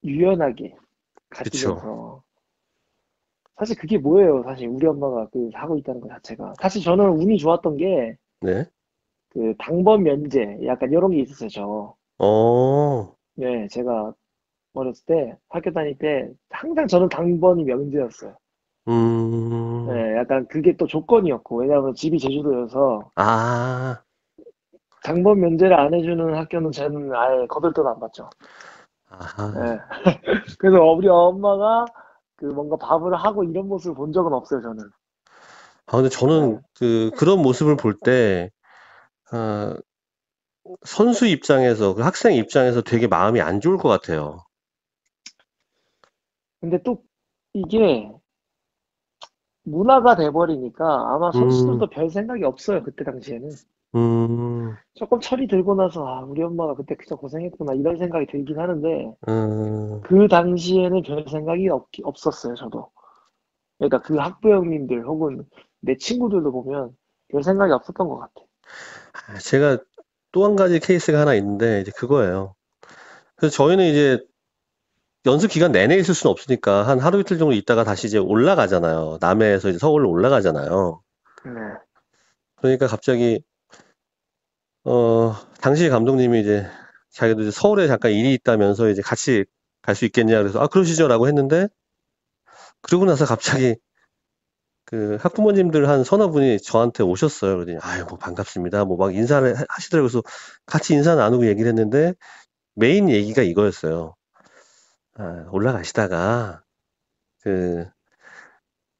유연하게 그렇죠. 가지면서 사실 그게 뭐예요? 사실 우리 엄마가 그 하고 있다는 것 자체가 사실 저는 운이 좋았던 게 네. 그 당번 면제 약간 이런 게 있었어요. 저. 어, 네, 제가 어렸을 때 학교 다닐 때 항상 저는 당번이 명제였어요. 음, 네, 약간 그게 또 조건이었고 왜냐하면 집이 제주도여서 아, 당번 면제를 안 해주는 학교는 저는 아예 거들떠도 안 봤죠. 아하. 네. 그래서 우리 엄마가 그 뭔가 밥을 하고 이런 모습을 본 적은 없어요, 저는. 근데 저는 네. 그런 모습을 볼 때, 아, 선수 입장에서, 그 학생 입장에서 되게 마음이 안 좋을 것 같아요. 근데 또 이게 문화가 돼버리니까 아마 음, 선수들도 별 생각이 없어요, 그때 당시에는. 음, 조금 철이 들고 나서, 아, 우리 엄마가 그때 그저 고생했구나, 이런 생각이 들긴 하는데, 음. 그 당시에는 별 생각이 없었어요, 저도. 그러니까 그 학부형님들 혹은 내 친구들도 보면 별 생각이 없었던 것 같아. 제가 또 한 가지 케이스가 하나 있는데, 이제 그거예요. 그래서 저희는 이제 연습 기간 내내 있을 수는 없으니까 한 하루 이틀 정도 있다가 다시 이제 올라가잖아요. 남해에서 이제 서울로 올라가잖아요. 네. 그러니까 갑자기 당시 감독님이 이제 자기도 이제 서울에 잠깐 일이 있다면서 이제 같이 갈 수 있겠냐 그래서 아 그러시죠라고 했는데 그러고 나서 갑자기 그 학부모님들 한 서너 분이 저한테 오셨어요. 그러더니 아유 뭐 반갑습니다. 뭐 막 인사를 하시더라고요. 그래서 같이 인사 나누고 얘기를 했는데 메인 얘기가 이거였어요. 아, 올라가시다가 그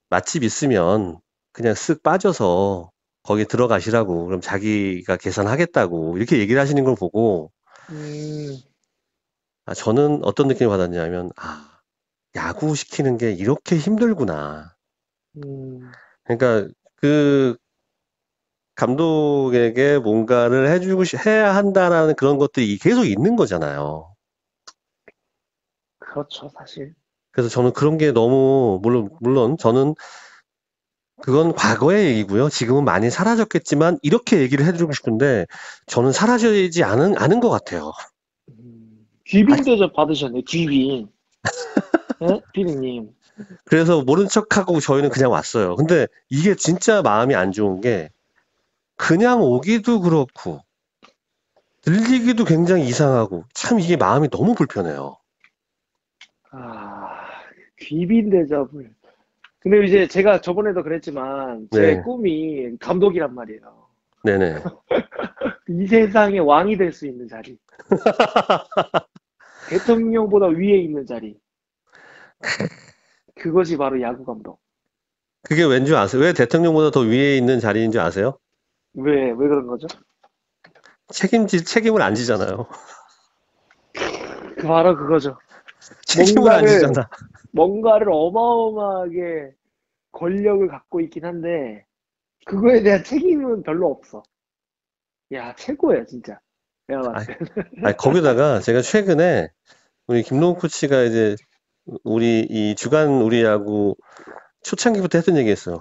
맛집 있으면 그냥 쓱 빠져서 거기 들어가시라고 그럼 자기가 계산하겠다고 이렇게 얘기를 하시는 걸 보고 음, 저는 어떤 느낌을 받았냐면 야구 시키는 게 이렇게 힘들구나. 음, 그러니까 그 감독에게 뭔가를 해야 한다라는 그런 것들이 계속 있는 거잖아요. 그렇죠, 사실. 그래서 저는 그런 게 너무 물론 저는 그건 과거의 얘기고요. 지금은 많이 사라졌겠지만 이렇게 얘기를 해주고 싶은데 저는 사라지지 않은 것 같아요. 아, 귀빈 대접 받으셨네, 귀빈. 예? 피디님. 그래서 모른 척하고 저희는 그냥 왔어요. 근데 이게 진짜 마음이 안 좋은 게 그냥 오기도 그렇고 들리기도 굉장히 이상하고 참 이게 마음이 너무 불편해요. 아, 귀빈 대접을. 근데 이제 제가 저번에도 그랬지만 제 네, 꿈이 감독이란 말이에요. 네네. 이 세상의 왕이 될 수 있는 자리. 대통령보다 위에 있는 자리. 그것이 바로 야구 감독. 그게 왠 줄 아세요? 왜 대통령보다 더 위에 있는 자리인 줄 아세요? 왜 그런 거죠? 책임을 안 지잖아요. 그 바로 그거죠. 책임을 안 뭔가를, 지잖아. 뭔가를 어마어마하게 권력을 갖고 있긴 한데, 그거에 대한 책임은 별로 없어. 야, 최고야, 진짜. 제가 아니, 봤을 때. 아니, 거기다가 제가 최근에 우리 김동욱 코치가 이제 우리 이 주간 우리 야구 초창기부터 했던 얘기 했어요.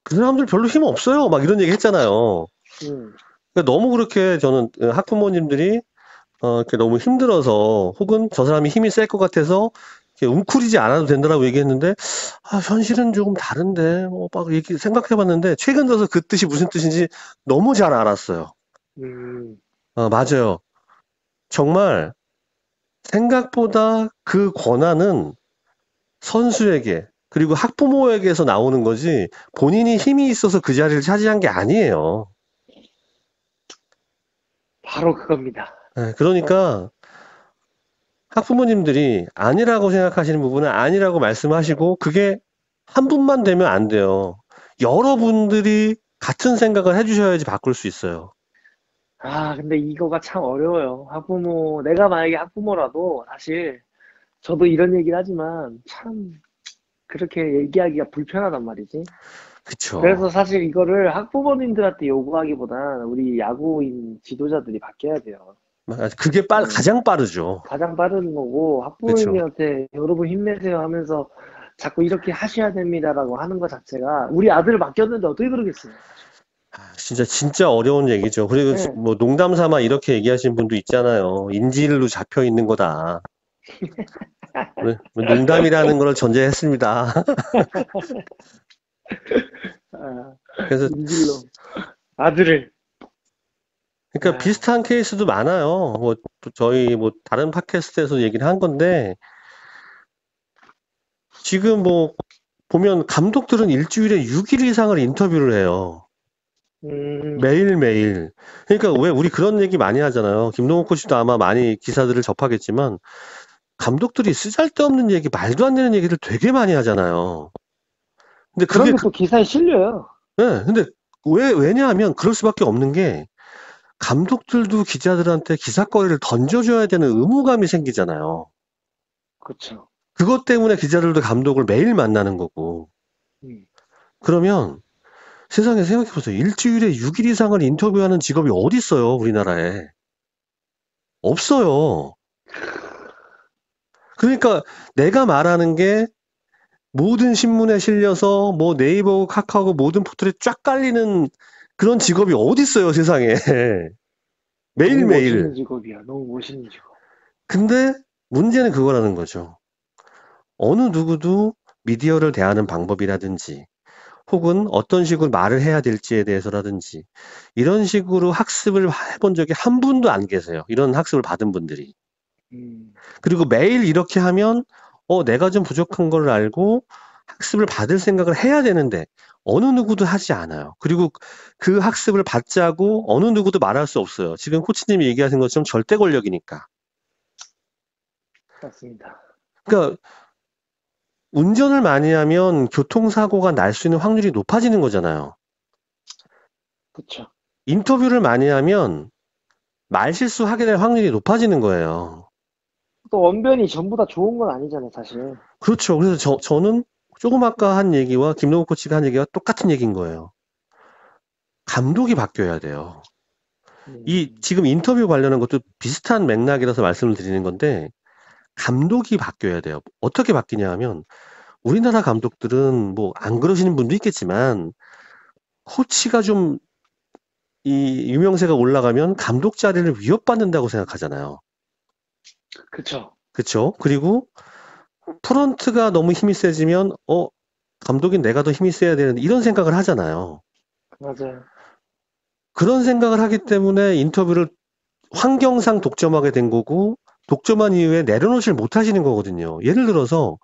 그 사람들 별로 힘 없어요. 막 이런 얘기 했잖아요. 음, 그러니까 너무 그렇게 저는 학부모님들이 이렇게 너무 힘들어서 혹은 저 사람이 힘이 셀 것 같아서 이렇게 웅크리지 않아도 된다라고 얘기했는데 현실은 조금 다른데 막 얘기 생각해봤는데 최근 들어서 그 뜻이 무슨 뜻인지 너무 잘 알았어요. 음, 맞아요. 정말 생각보다 그 권한은 선수에게 그리고 학부모에게서 나오는 거지 본인이 힘이 있어서 그 자리를 차지한 게 아니에요. 바로 그겁니다. 그러니까 학부모님들이 아니라고 생각하시는 부분은 아니라고 말씀하시고 그게 한 분만 되면 안 돼요. 여러분들이 같은 생각을 해주셔야지 바꿀 수 있어요. 근데 이거가 참 어려워요. 내가 만약에 학부모라도 사실 저도 이런 얘기를 하지만 참 그렇게 얘기하기가 불편하단 말이지. 그래서 그쵸. 사실 이거를 학부모님들한테 요구하기보단 우리 야구인 지도자들이 바뀌어야 돼요. 그게 음, 가장 빠르죠. 가장 빠른 거고 그쵸. 학부모님한테 여러분 힘내세요 하면서 자꾸 이렇게 하셔야 됩니다라고 하는 것 자체가 우리 아들을 맡겼는데 어떻게 그러겠어요. 진짜 어려운 얘기죠. 그리고 예. 뭐 농담 삼아 이렇게 얘기하시는 분도 있잖아요. 인질로 잡혀 있는 거다. 뭐 농담이라는 걸 전제했습니다. 아, 그래서 인질로 아들을. 그러니까 아, 비슷한 케이스도 많아요. 또 저희 다른 팟캐스트에서 얘기를 한 건데 지금 보면 감독들은 일주일에 6일 이상을 인터뷰를 해요. 음, 매일매일. 그러니까 왜 우리 그런 얘기 많이 하잖아요. 김동욱 코치도 아마 많이 기사들을 접하겠지만 감독들이 쓰잘데없는 얘기, 말도 안 되는 얘기를 되게 많이 하잖아요. 근데 그런 그게 게 또 기사에 실려요. 근데 왜냐하면 그럴 수밖에 없는 게 감독들도 기자들한테 기사거리를 던져줘야 되는 의무감이 생기잖아요. 그렇죠. 그것 때문에 기자들도 감독을 매일 만나는 거고. 음. 그러면 세상에 생각해보세요. 일주일에 6일 이상을 인터뷰하는 직업이 어디 있어요, 우리나라에. 없어요. 그러니까 내가 말하는 게 모든 신문에 실려서 네이버, 카카오 모든 포털에 쫙 깔리는 그런 직업이 어디 있어요, 세상에. 너무 멋있는 매일매일. 직업이야. 너무 멋있는 직업. 근데 문제는 그거라는 거죠. 어느 누구도 미디어를 대하는 방법이라든지 혹은 어떤 식으로 말을 해야 될지에 대해서라든지 이런 식으로 학습을 해본 적이 한 분도 안 계세요. 이런 학습을 받은 분들이. 음, 그리고 매일 이렇게 하면 내가 좀 부족한 걸 알고 학습을 받을 생각을 해야 되는데 어느 누구도 하지 않아요. 그리고 그 학습을 받자고 어느 누구도 말할 수 없어요. 지금 코치님이 얘기하신 것처럼 절대 권력이니까. 맞습니다. 그러니까 운전을 많이 하면 교통사고가 날 수 있는 확률이 높아지는 거잖아요. 그쵸. 인터뷰를 많이 하면 말실수하게 될 확률이 높아지는 거예요. 또 언변이 전부 다 좋은 건 아니잖아요, 사실. 그렇죠. 그래서 저는 조금 아까 한 얘기와 김동욱 코치가 한 얘기가 똑같은 얘기인 거예요. 감독이 바뀌어야 돼요. 이 음, 지금 인터뷰 관련한 것도 비슷한 맥락이라서 말씀을 드리는 건데 감독이 바뀌어야 돼요. 어떻게 바뀌냐 하면 우리나라 감독들은 안 그러시는 분도 있겠지만 코치가 좀 이 유명세가 올라가면 감독 자리를 위협받는다고 생각하잖아요. 그쵸. 그쵸? 그리고 프런트가 너무 힘이 세지면 감독인 내가 더 힘이 세야 되는데 이런 생각을 하잖아요. 맞아요. 그런 생각을 하기 때문에 인터뷰를 환경상 독점하게 된 거고 독점한 이후에 내려놓질 못하시는 거거든요. 예를 들어서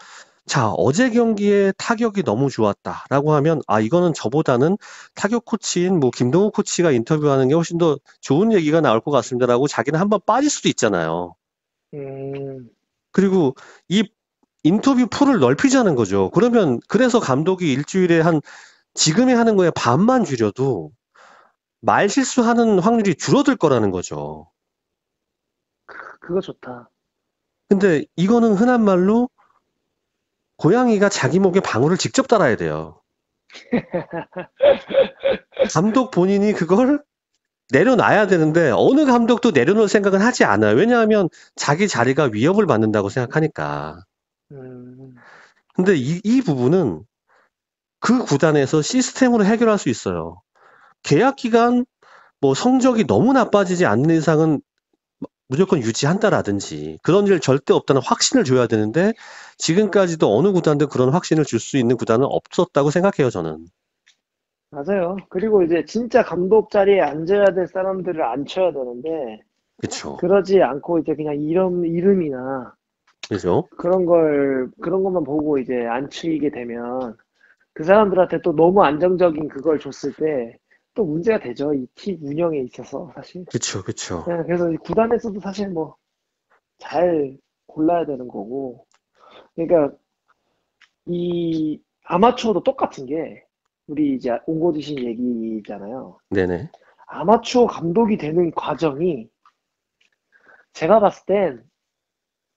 자, 어제 경기에 타격이 너무 좋았다라고 하면 이거는 저보다는 타격 코치인 김동욱 코치가 인터뷰하는 게 훨씬 더 좋은 얘기가 나올 것 같습니다라고 자기는 한번 빠질 수도 있잖아요. 음, 그리고 이 인터뷰 풀을 넓히자는 거죠. 그래서 감독이 일주일에 지금에 하는 거에 반만 줄여도 말 실수하는 확률이 줄어들 거라는 거죠. 그거 좋다. 근데 이거는 흔한 말로 고양이가 자기 목에 방울을 직접 달아야 돼요. 감독 본인이 그걸 내려놔야 되는데 어느 감독도 내려놓을 생각은 하지 않아요. 왜냐하면 자기 자리가 위협을 받는다고 생각하니까. 음, 근데 이 부분은 그 구단에서 시스템으로 해결할 수 있어요. 계약 기간 뭐 성적이 너무 나빠지지 않는 이상은 무조건 유지한다라든지 그런 일 절대 없다는 확신을 줘야 되는데 지금까지도 어느 구단도 그런 확신을 줄 수 있는 구단은 없었다고 생각해요, 저는. 맞아요. 그리고 이제 진짜 감독 자리에 앉아야 될 사람들을 앉혀야 되는데, 그쵸. 그러지 않고 이제 그냥 이름이나 그죠? 그런 것만 보고 이제 앉히게 되면 그 사람들한테 또 너무 안정적인 그걸 줬을 때 또 문제가 되죠. 이 팀 운영에 있어서 사실. 그쵸, 그쵸. 네, 그래서 이 구단에서도 사실 뭐 잘 골라야 되는 거고. 그러니까 이 아마추어도 똑같은 게 우리 이제 옹고디신 얘기잖아요. 네네. 아마추어 감독이 되는 과정이 제가 봤을 땐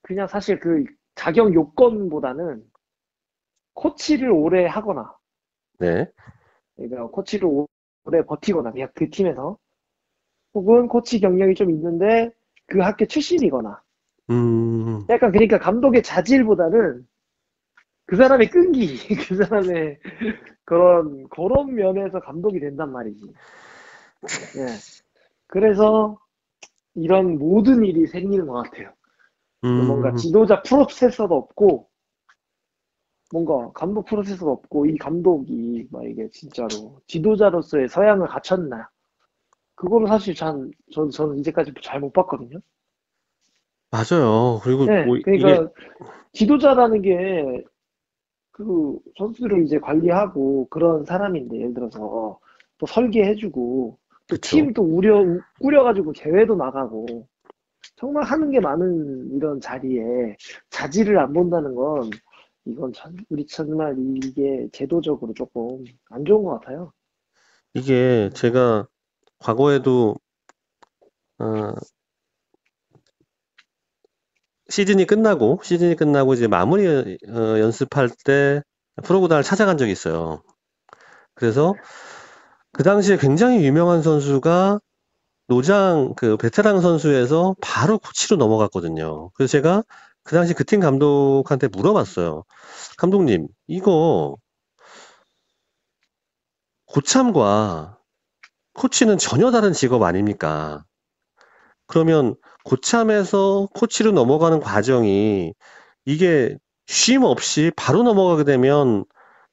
그냥 사실 그 자격 요건보다는 코치를 오래 하거나, 네. 그러니까 코치를 오래 버티거나, 그냥 그 팀에서, 혹은 코치 경력이 좀 있는데 그 학교 출신이거나, 음, 약간 그러니까 감독의 자질보다는 그 사람의 끈기, 그 사람의 그런 면에서 감독이 된단 말이지. 예. 그래서 이런 모든 일이 생기는 것 같아요. 뭔가 음, 지도자 프로세서도 없고, 뭔가 감독 프로세서가 없고, 이 감독이 막 이게 진짜로 지도자로서의 서양을 갖췄나. 그거는 사실 저는 이제까지 잘 못 봤거든요. 맞아요. 그리고 네, 뭐 이게, 그러니까 지도자라는 게 그 선수들을 이제 관리하고 그런 사람인데, 예를 들어서 또 설계해주고, 또 그쵸. 팀 또 꾸려가지고 대회도 나가고, 정말 하는 게 많은 이런 자리에 자질을 안 본다는 건, 이건 참, 우리 정말 이게 제도적으로 조금 안 좋은 것 같아요. 이게 제가 과거에도, 어, 시즌이 끝나고 이제 마무리 연습할 때 프로구단을 찾아간 적이 있어요. 그래서 그 당시에 굉장히 유명한 선수가 노장 그 베테랑 선수에서 바로 코치로 넘어갔거든요. 그래서 제가 그 당시 그 팀 감독한테 물어봤어요. 감독님, 이거 고참과 코치는 전혀 다른 직업 아닙니까? 그러면 고참에서 코치로 넘어가는 과정이 이게 쉼 없이 바로 넘어가게 되면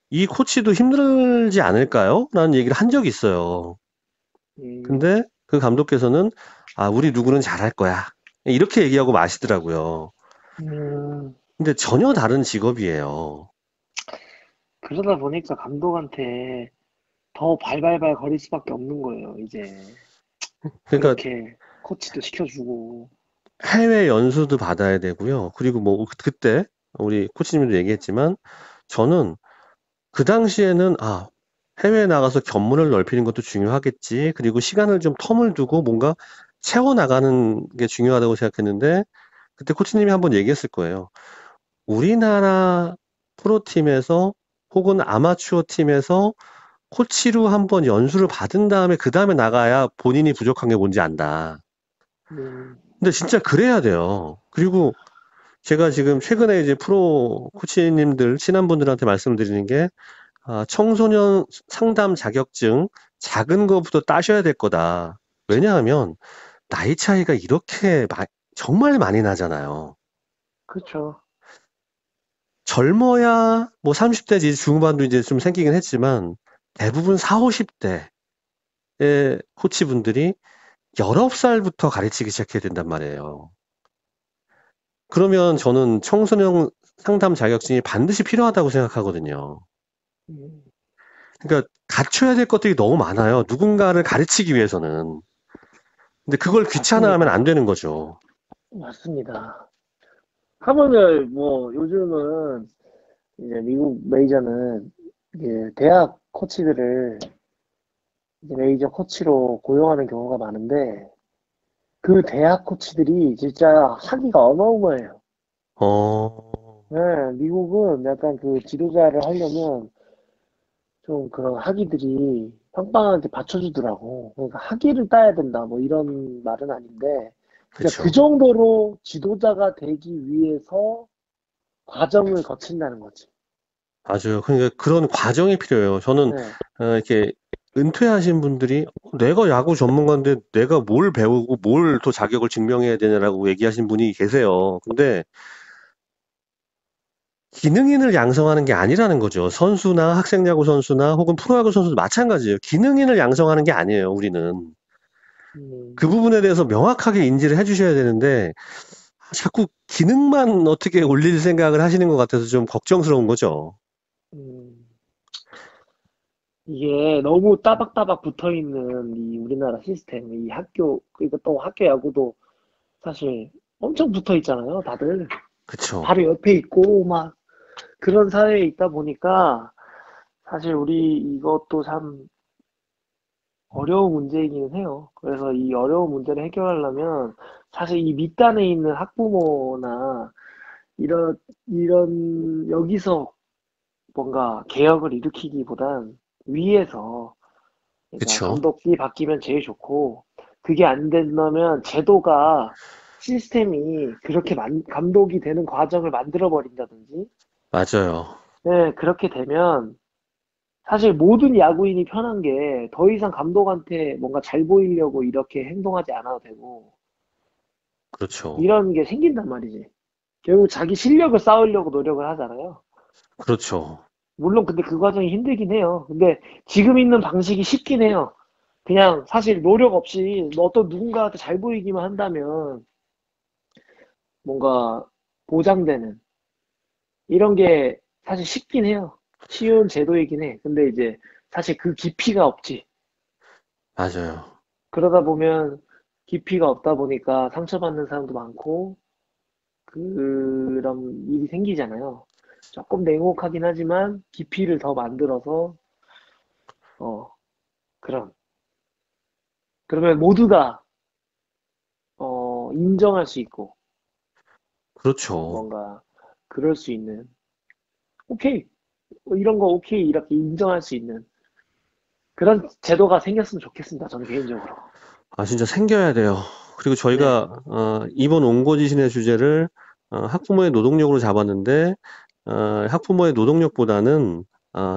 이 코치도 힘들지 않을까요? 라는 얘기를 한 적이 있어요. 음, 근데 그 감독께서는 아, 우리 누구는 잘할 거야. 이렇게 얘기하고 마시더라고요. 음, 근데 전혀 다른 직업이에요. 그러다 보니까 감독한테 더 발발발 거릴 수밖에 없는 거예요, 이제. 그러니까 그렇게 코치도 시켜주고. 해외 연수도 받아야 되고요. 그리고 뭐 그때 우리 코치님도 얘기했지만 저는 그 당시에는 아, 해외에 나가서 견문을 넓히는 것도 중요하겠지. 그리고 시간을 좀 텀을 두고 뭔가 채워나가는 게 중요하다고 생각했는데 그때 코치님이 한번 얘기했을 거예요. 우리나라 프로팀에서 혹은 아마추어 팀에서 코치로 한번 연수를 받은 다음에 그 다음에 나가야 본인이 부족한 게 뭔지 안다. 음, 근데 진짜 그래야 돼요. 그리고 제가 지금 최근에 이제 프로 코치님들, 친한 분들한테 말씀드리는 게, 아, 청소년 상담 자격증 작은 거부터 따셔야 될 거다. 왜냐하면 나이 차이가 이렇게 정말 많이 나잖아요. 그쵸. 젊어야 뭐 30대지 중반도 이제 좀 생기긴 했지만 대부분 4, 50대의 코치분들이 19살부터 가르치기 시작해야 된단 말이에요. 그러면 저는 청소년 상담 자격증이 반드시 필요하다고 생각하거든요. 음, 그러니까 갖춰야 될 것들이 너무 많아요. 누군가를 가르치기 위해서는. 근데 그걸 귀찮아하면 안 맞습니다. 되는 거죠. 맞습니다. 하물며 뭐 요즘은 이제 미국 메이저는 이제 대학 코치들을 이제 메이저 코치로 고용하는 경우가 많은데 그 대학 코치들이 진짜 학위가 어마어마해요. 어, 네, 미국은 약간 그 지도자를 하려면 좀 그런 학위들이 빵빵하게 받쳐주더라고. 그러니까 학위를 따야 된다, 뭐 이런 말은 아닌데, 그러니까 그 그쵸. 정도로 지도자가 되기 위해서 과정을 거친다는 거지. 맞아요. 그러니까 그런 과정이 필요해요. 저는 네. 이렇게 은퇴하신 분들이 내가 야구 전문가인데 내가 뭘 배우고 뭘 또 자격을 증명해야 되냐라고 얘기하신 분이 계세요. 근데 기능인을 양성하는 게 아니라는 거죠. 선수나 학생 야구 선수나 혹은 프로야구 선수도 마찬가지예요. 기능인을 양성하는 게 아니에요, 우리는. 그 음, 부분에 대해서 명확하게 인지를 해 주셔야 되는데 자꾸 기능만 어떻게 올릴 생각을 하시는 것 같아서 좀 걱정스러운 거죠. 음. 이게 너무 따박따박 붙어 있는 이 우리나라 시스템, 이 학교, 그리고 또 학교 야구도 사실 엄청 붙어 있잖아요, 다들. 그쵸. 바로 옆에 있고, 막 그런 사회에 있다 보니까 사실 우리 이것도 참 어려운 문제이기는 해요. 그래서 이 어려운 문제를 해결하려면 사실 이 밑단에 있는 학부모나 이런 여기서 뭔가 개혁을 일으키기보단 위에서 그러니까 그쵸. 감독이 바뀌면 제일 좋고 그게 안 된다면 제도가 시스템이 그렇게 감독이 되는 과정을 만들어 버린다든지 맞아요. 네, 그렇게 되면 사실 모든 야구인이 편한 게 더 이상 감독한테 뭔가 잘 보이려고 이렇게 행동하지 않아도 되고 그렇죠. 이런 게 생긴단 말이지. 결국 자기 실력을 쌓으려고 노력을 하잖아요. 그렇죠. 물론 근데 그 과정이 힘들긴 해요. 근데 지금 있는 방식이 쉽긴 해요. 그냥 사실 노력 없이 어떤 누군가한테 잘 보이기만 한다면 뭔가 보장되는 이런 게 사실 쉽긴 해요. 쉬운 제도이긴 해. 근데 이제 사실 그 깊이가 없지. 맞아요. 그러다 보면 깊이가 없다 보니까 상처받는 사람도 많고 그런 일이 생기잖아요. 조금 냉혹하긴 하지만 깊이를 더 만들어서 어 그런 그러면 모두가 인정할 수 있고 그렇죠. 뭔가 그럴 수 있는 오케이 이런 거 오케이 이렇게 인정할 수 있는 그런 제도가 생겼으면 좋겠습니다. 저는 개인적으로. 아, 진짜 생겨야 돼요. 그리고 네. 저희가, 이번 온고지신의 주제를, 학부모의 노동력으로 잡았는데, 학부모의 노동력보다는,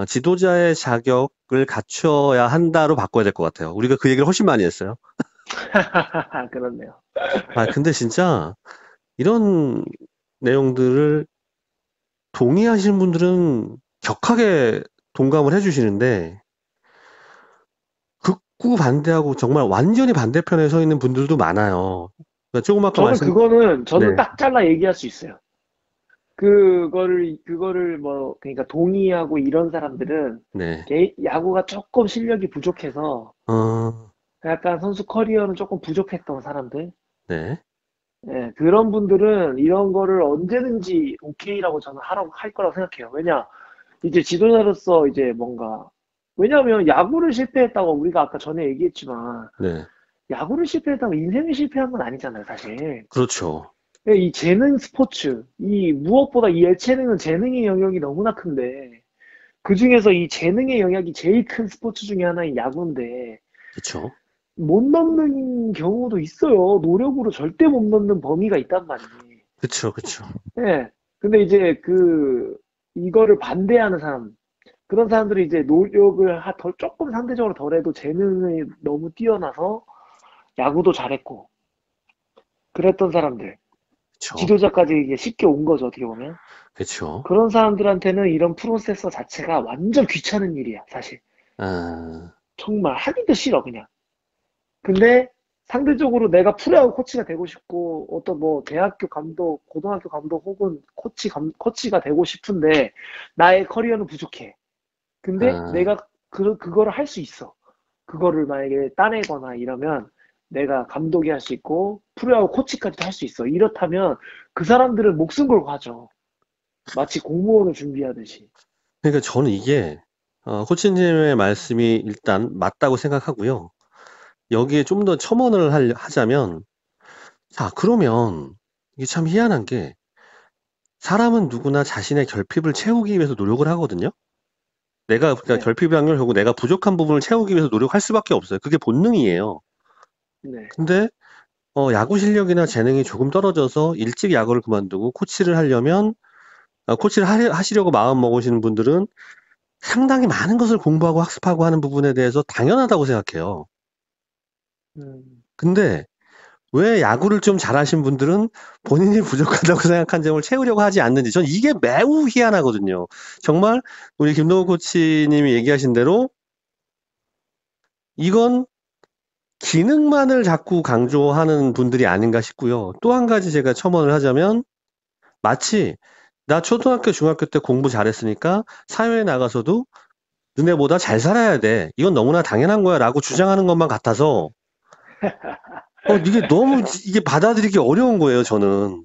지도자의 자격을 갖춰야 한다로 바꿔야 될 것 같아요. 우리가 그 얘기를 훨씬 많이 했어요. 그렇네요. 아, 근데 진짜 이런 내용들을 동의하시는 분들은 격하게 동감을 해주시는데, 극구 반대하고 정말 완전히 반대편에 서 있는 분들도 많아요. 그러니까 조금 아까 저는 그거는 네, 저는 딱 잘라 얘기할 수 있어요. 그거를 뭐 그러니까 동의하고 이런 사람들은 네, 야구가 조금 실력이 부족해서 어, 약간 선수 커리어는 조금 부족했던 사람들. 네, 예, 그런 분들은 이런 거를 언제든지 오케이라고 저는 하라고 할 거라고 생각해요. 왜냐, 이제 지도자로서 이제 뭔가, 왜냐면 야구를 실패했다고 우리가 아까 전에 얘기했지만, 네, 야구를 실패했다고 인생을 실패한 건 아니잖아요, 사실. 그렇죠. 예, 이 재능 스포츠, 이 무엇보다 이 예체능은 재능의 영역이 너무나 큰데, 그 중에서 이 재능의 영역이 제일 큰 스포츠 중에 하나인 야구인데, 그쵸. 못 넣는 경우도 있어요. 노력으로 절대 못 넣는 범위가 있단 말이에요. 그쵸, 그쵸. 예. 근데 이제 이거를 반대하는 사람, 그런 사람들이 이제 노력을 조금 상대적으로 덜해도 재능이 너무 뛰어나서 야구도 잘했고, 그랬던 사람들, 그쵸, 지도자까지 이게 쉽게 온 거죠, 어떻게 보면. 그쵸. 그런 사람들한테는 이런 프로세서 자체가 완전 귀찮은 일이야, 사실. 아, 정말 하기도 싫어, 그냥. 근데 상대적으로 내가 프로야구 코치가 되고 싶고 어떤 뭐 대학교 감독, 고등학교 감독 혹은 코치가 되고 싶은데 나의 커리어는 부족해. 근데 아, 내가 그거를 할 수 있어. 그거를 만약에 따내거나 이러면 내가 감독이 할 수 있고 프로야구 코치까지도 할 수 있어. 이렇다면 그 사람들은 목숨 걸고 하죠. 마치 공무원을 준비하듯이. 그러니까 저는 이게, 코치님의 말씀이 일단 맞다고 생각하고요. 여기에 좀 더 첨언을 하자면, 자, 그러면 이게 참 희한한 게, 사람은 누구나 자신의 결핍을 채우기 위해서 노력을 하거든요. 내가 그러니까 네, 결핍장애를 결국 내가 부족한 부분을 채우기 위해서 노력할 수밖에 없어요. 그게 본능이에요. 네, 근데 야구 실력이나 재능이 조금 떨어져서 일찍 야구를 그만두고 코치를 하려면 코치를 하시려고 마음 먹으시는 분들은 상당히 많은 것을 공부하고 학습하고 하는 부분에 대해서 당연하다고 생각해요. 음, 근데 왜 야구를 좀 잘하신 분들은 본인이 부족하다고 생각한 점을 채우려고 하지 않는지 전 이게 매우 희한하거든요. 정말 우리 김동훈 코치님이 얘기하신 대로 이건 기능만을 자꾸 강조하는 분들이 아닌가 싶고요. 또 한 가지 제가 첨언을 하자면 마치 나 초등학교, 중학교 때 공부 잘했으니까 사회에 나가서도 너네보다 잘 살아야 돼. 이건 너무나 당연한 거야 라고 주장하는 것만 같아서 이게 너무 이게 받아들이기 어려운 거예요, 저는.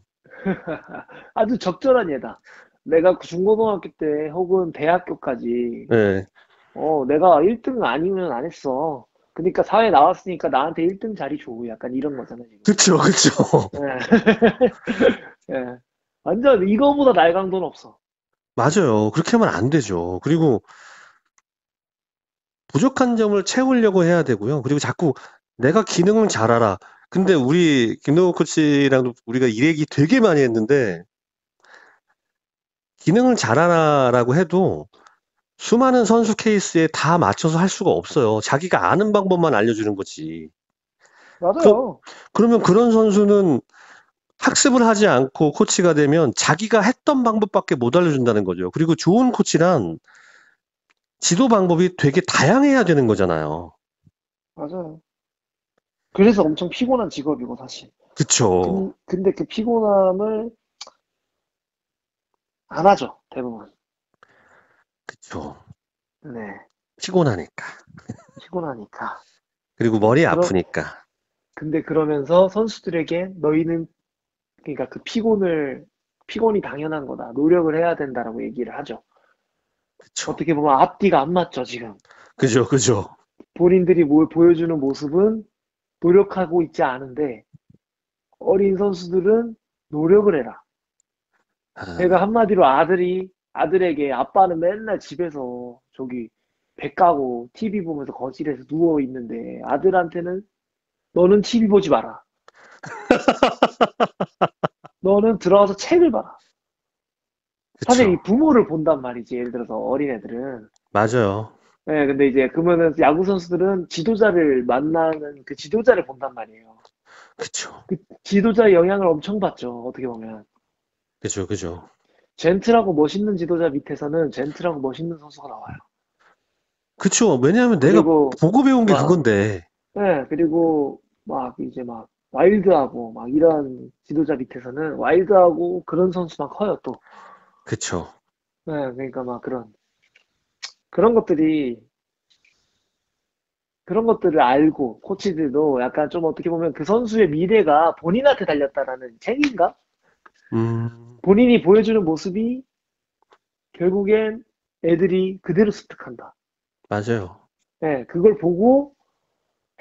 아주 적절한 예다. 내가 중고등학교 때 혹은 대학교까지 네. 내가 1등 아니면 안 했어. 그러니까 사회 나왔으니까 나한테 1등 자리 줘. 약간 이런 거잖아, 지금. 그쵸, 그쵸. 예. 예. 완전 이거보다 날강도는 없어. 맞아요. 그렇게 하면 안 되죠. 그리고 부족한 점을 채우려고 해야 되고요. 그리고 자꾸 내가 기능을 잘 알아. 근데 우리 김동욱 코치랑도 우리가 이 얘기 되게 많이 했는데 기능을 잘 알아라고 해도 수많은 선수 케이스에 다 맞춰서 할 수가 없어요. 자기가 아는 방법만 알려주는 거지. 그, 맞아요. 그러면 그런 선수는 학습을 하지 않고 코치가 되면 자기가 했던 방법밖에 못 알려준다는 거죠. 그리고 좋은 코치란 지도 방법이 되게 다양해야 되는 거잖아요. 맞아요. 그래서 엄청 피곤한 직업이고, 사실. 그쵸. 근데 그 피곤함을 안 하죠, 대부분. 그쵸. 네. 피곤하니까. 피곤하니까. 그리고 머리 그러, 아프니까. 근데 그러면서 선수들에게 너희는, 그러니까 그 피곤이 당연한 거다. 노력을 해야 된다라고 얘기를 하죠. 그쵸. 어떻게 보면 앞뒤가 안 맞죠, 지금. 그죠, 그죠. 본인들이 뭘 보여주는 모습은 노력하고 있지 않은데, 어린 선수들은 노력을 해라. 그러니까 아, 한마디로 아들에게 아빠는 맨날 집에서 저기 배 까고 TV 보면서 거실에서 누워 있는데 아들한테는 너는 TV 보지 마라. 너는 들어가서 책을 봐라. 사실 이 그쵸. 부모를 본단 말이지. 예를 들어서 어린애들은. 맞아요. 네, 근데 이제 그러면은 야구 선수들은 지도자를 만나는 그 지도자를 본단 말이에요. 그쵸. 그 지도자의 영향을 엄청 받죠. 어떻게 보면. 그죠, 그죠. 젠틀하고 멋있는 지도자 밑에서는 젠틀하고 멋있는 선수가 나와요. 그쵸. 왜냐하면 내가 그리고 보고 배운 게 막 그건데. 그리고 막 이제 막 와일드하고 막 이런 지도자 밑에서는 와일드하고 그런 선수만 커요 또. 그쵸. 그러니까 막 그런 것들이 그런 것들을 알고 코치들도 약간 좀 어떻게 보면 그 선수의 미래가 본인한테 달렸다라는 책임감? 음, 본인이 보여주는 모습이 결국엔 애들이 그대로 습득한다. 맞아요. 그걸 보고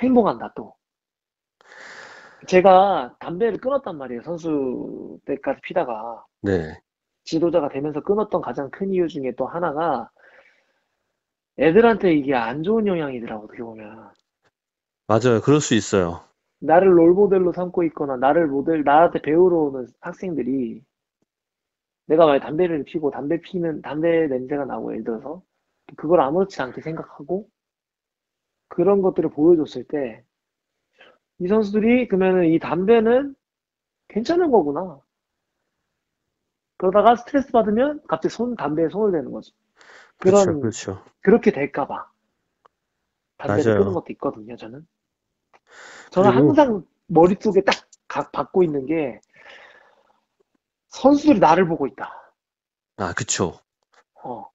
행동한다 또. 제가 담배를 끊었단 말이에요. 선수 때까지 피다가. 네. 지도자가 되면서 끊었던 가장 큰 이유 중에 또 하나가 애들한테 이게 안 좋은 영향이더라고, 어떻게 보면. 맞아요. 그럴 수 있어요. 나를 롤모델로 삼고 있거나 나한테 배우러 오는 학생들이 내가 만약 담배를 피고 담배 냄새가 나고 예를 들어서 그걸 아무렇지 않게 생각하고 그런 것들을 보여줬을 때 이 선수들이 그러면은 이 담배는 괜찮은 거구나. 그러다가 스트레스 받으면 갑자기 담배에 손을 대는 거지. 그렇죠, 그런, 그렇죠. 그렇게 될까 봐. 담배를 끊은 맞아요. 것도 있거든요, 저는. 저는 그리고, 항상 머릿속에 딱 받고 있는 게 선수들이 나를 보고 있다. 그쵸. 어.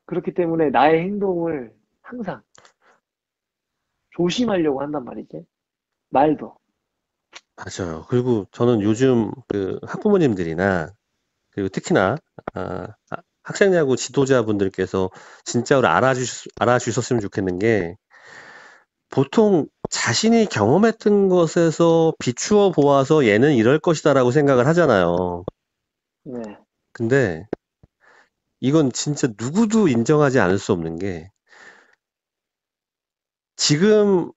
그렇기 때문에 나의 행동을 항상 조심하려고 한단 말이지. 말도. 맞아요. 그리고 저는 요즘 그 학부모님들이나 그리고 특히나 학생 야구 지도자분들께서 진짜로 알아주셨으면 좋겠는 게 보통 자신이 경험했던 것에서 비추어 보아서 얘는 이럴 것이다라고 생각을 하잖아요. 네. 근데 이건 진짜 누구도 인정하지 않을 수 없는 게 지금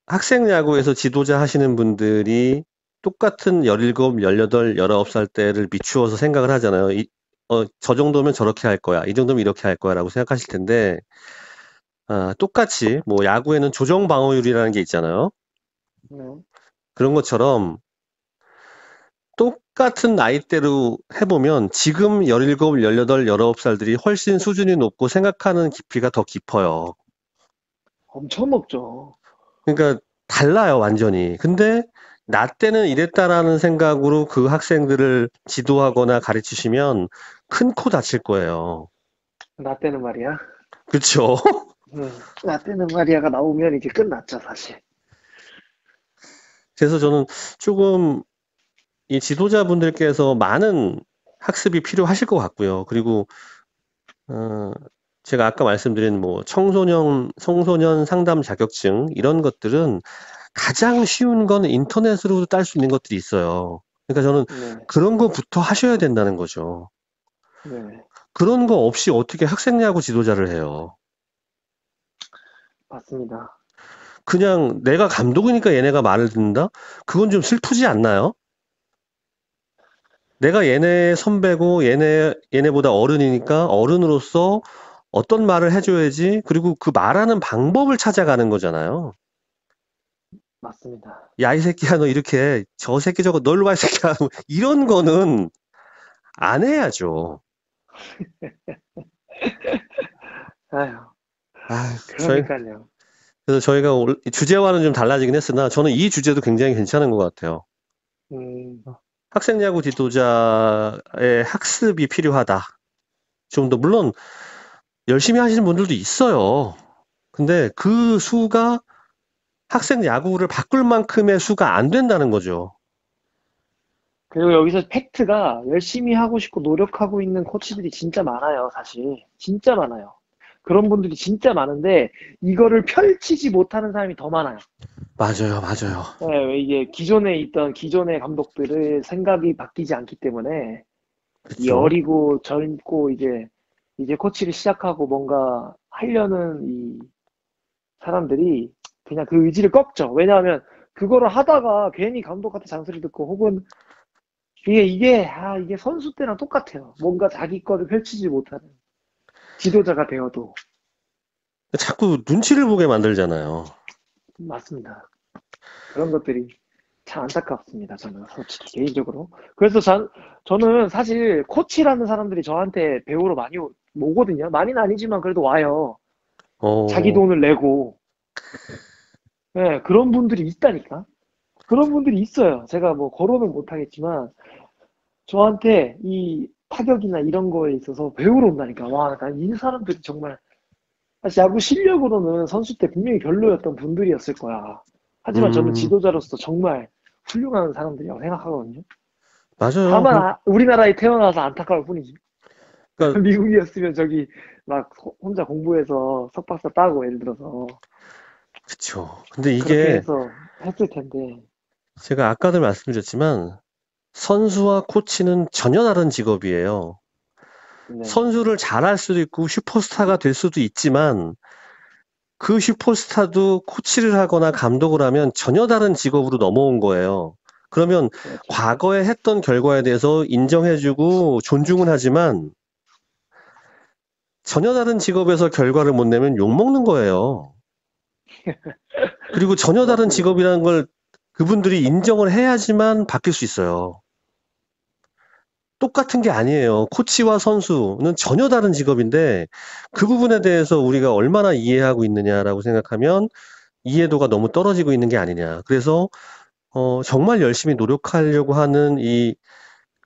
학생 야구에서 지도자 하시는 분들이 똑같은 17, 18, 19살 때를 비추어서 생각을 하잖아요. 저 정도면 저렇게 할 거야. 이 정도면 이렇게 할 거야. 라고 생각하실 텐데, 똑같이, 뭐, 야구에는 조정 방어율이라는 게 있잖아요. 네. 그런 것처럼 똑같은 나이대로 해보면 지금 17, 18, 19살들이 훨씬 수준이 높고 생각하는 깊이가 더 깊어요. 엄청 높죠. 그러니까 달라요, 완전히. 근데 나 때는 이랬다라는 생각으로 그 학생들을 지도하거나 가르치시면 큰 코 다칠 거예요. 나 때는 말이야. 그쵸? 나 때는 말이야가 나오면 이제 끝났죠, 사실. 그래서 저는 조금 이 지도자분들께서 많은 학습이 필요하실 것 같고요. 그리고, 어, 제가 아까 말씀드린 뭐 청소년 상담 자격증 이런 것들은 가장 쉬운 건 인터넷으로 딸 수 있는 것들이 있어요. 그러니까 저는 네, 그런 거부터 하셔야 된다는 거죠. 네, 그런 거 없이 어떻게 학생 야구 지도자를 해요? 맞습니다. 그냥 내가 감독이니까 얘네가 말을 듣는다? 그건 좀 슬프지 않나요? 내가 얘네 선배고 얘네보다 어른이니까 어른으로서 어떤 말을 해줘야지. 그리고 그 말하는 방법을 찾아가는 거잖아요. 맞습니다. 야, 이 새끼야, 너 이렇게 해. 저 새끼 저거 널 봐, 이 새끼야. 이런 거는 안 해야죠. 아휴, 아, 그러니까요. 그래서 저희가 주제와는 좀 달라지긴 했으나 저는 이 주제도 굉장히 괜찮은 것 같아요. 음, 학생 야구 지도자의 학습이 필요하다. 좀 더, 물론 열심히 하시는 분들도 있어요. 근데 그 수가 학생 야구를 바꿀 만큼의 수가 안 된다는 거죠. 그리고 여기서 팩트가 열심히 하고 싶고 노력하고 있는 코치들이 진짜 많아요, 사실. 진짜 많아요. 그런 분들이 진짜 많은데, 이거를 펼치지 못하는 사람이 더 많아요. 맞아요, 맞아요. 네, 왜 이게 기존에 있던 기존의 감독들의 생각이 바뀌지 않기 때문에, 이 그렇죠. 어리고 젊고 이제 코치를 시작하고 뭔가 하려는 이 사람들이 그냥 그 의지를 꺾죠. 왜냐하면 그거를 하다가 괜히 감독한테 잔소리 듣고 혹은 이게 선수 때랑 똑같아요. 뭔가 자기 거를 펼치지 못하는 지도자가 되어도. 자꾸 눈치를 보게 만들잖아요. 맞습니다. 그런 것들이 참 안타깝습니다. 저는 솔직히 개인적으로. 그래서 저는 사실 코치라는 사람들이 저한테 배우러 많이 오거든요. 많이는 아니지만 그래도 와요. 자기 어, 돈을 내고. 네, 그런 분들이 있다니까. 그런 분들이 있어요. 제가 뭐 거론은 못하겠지만 저한테 이 타격이나 이런 거에 있어서 배우러 온다니까. 와, 난 이 사람들이 정말 사실 야구 실력으로는 선수 때 분명히 별로였던 분들이었을 거야. 하지만 저는 음, 지도자로서 정말 훌륭한 사람들이라고 생각하거든요. 맞아요. 다만 우리나라에 태어나서 안타까울 뿐이지. 그러니까, 미국이었으면 저기 막 혼자 공부해서 석박사 따고 예를 들어서 그쵸. 근데 그렇게 이게 해서 했을 텐데. 제가 아까도 말씀드렸지만 선수와 코치는 전혀 다른 직업이에요. 네, 선수를 잘할 수도 있고 슈퍼스타가 될 수도 있지만 그 슈퍼스타도 코치를 하거나 감독을 하면 전혀 다른 직업으로 넘어온 거예요. 그러면 그렇죠. 과거에 했던 결과에 대해서 인정해주고 존중은 하지만 전혀 다른 직업에서 결과를 못 내면 욕먹는 거예요. 그리고 전혀 다른 맞습니다. 직업이라는 걸 그분들이 인정을 해야지만 바뀔 수 있어요. 똑같은 게 아니에요. 코치와 선수는 전혀 다른 직업인데 그 부분에 대해서 우리가 얼마나 이해하고 있느냐라고 생각하면 이해도가 너무 떨어지고 있는 게 아니냐. 그래서 정말 열심히 노력하려고 하는 이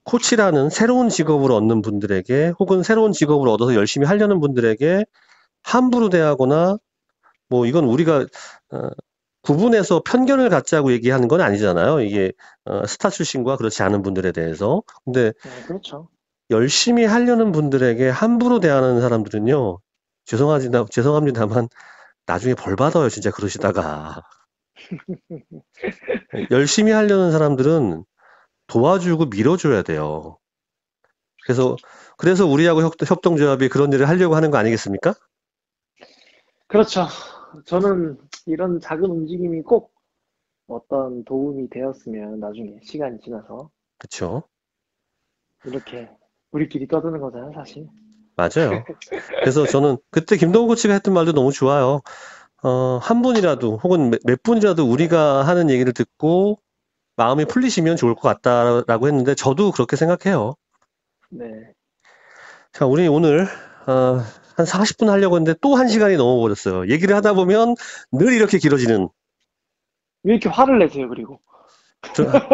코치라는 새로운 직업을 얻는 분들에게 혹은 새로운 직업을 얻어서 열심히 하려는 분들에게 함부로 대하거나 뭐 이건 우리가 어, 구분해서 편견을 갖자고 얘기하는 건 아니잖아요. 이게 스타 출신과 그렇지 않은 분들에 대해서. 근데 네, 그렇죠. 열심히 하려는 분들에게 함부로 대하는 사람들은요. 죄송합니다만 나중에 벌 받아요. 진짜 그러시다가. 열심히 하려는 사람들은 도와주고 밀어줘야 돼요. 그래서 그래서 우리하고 협동조합이 그런 일을 하려고 하는 거 아니겠습니까? 그렇죠. 저는 이런 작은 움직임이 꼭 어떤 도움이 되었으면 나중에 시간이 지나서 그쵸. 이렇게 우리끼리 떠드는 거잖아요, 사실. 맞아요. 그래서 저는 그때 김동훈 코치가 했던 말도 너무 좋아요. 한 분이라도 혹은 몇 분이라도 우리가 하는 얘기를 듣고 마음이 풀리시면 좋을 것 같다라고 했는데 저도 그렇게 생각해요. 네. 자, 우리 오늘 한 40분 하려고 했는데 또 1시간이 넘어버렸어요. 얘기를 하다 보면 늘 이렇게 길어지는. 왜 이렇게 화를 내세요, 그리고?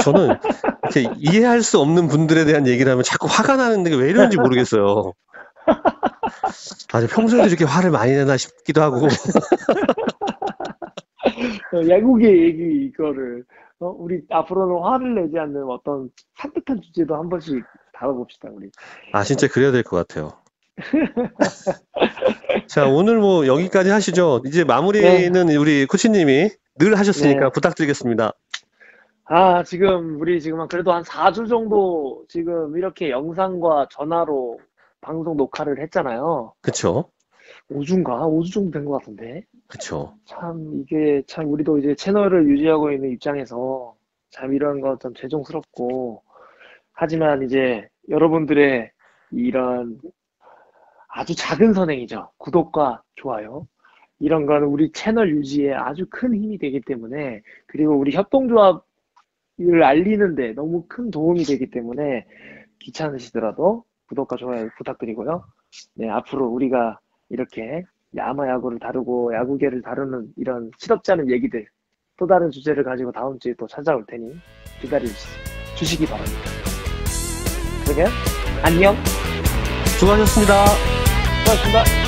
저는 이렇게 이해할 수 없는 분들에 대한 얘기를 하면 자꾸 화가 나는데 왜 이러는지 모르겠어요. 평소에도 이렇게 화를 많이 내나 싶기도 하고. 야구계 얘기 이거를 우리 앞으로는 화를 내지 않는 어떤 산뜻한 주제도 한 번씩 다뤄봅시다, 우리. 진짜 그래야 될 것 같아요. 자, 오늘 뭐 여기까지 하시죠. 이제 마무리는 우리 코치님이 늘 하셨으니까 네. 부탁드리겠습니다. 지금 우리 지금 그래도 한 4주 정도 지금 이렇게 영상과 전화로 방송 녹화를 했잖아요. 그쵸? 5주인가? 5주 정도 된 것 같은데. 그쵸. 참 이게 참 우리도 이제 채널을 유지하고 있는 입장에서 참 이런 거 좀 죄송스럽고, 하지만 이제 여러분들의 이런 아주 작은 선행이죠. 구독과 좋아요. 이런 건 우리 채널 유지에 아주 큰 힘이 되기 때문에, 그리고 우리 협동조합을 알리는데 너무 큰 도움이 되기 때문에 귀찮으시더라도 구독과 좋아요 부탁드리고요. 네, 앞으로 우리가 이렇게 아마 야구를 다루고 야구계를 다루는 이런 실없지 않은 얘기들, 또 다른 주제를 가지고 다음 주에 또 찾아올 테니 기다려 주시기 바랍니다. 그러면 안녕. 수고하셨습니다. 고맙습니다.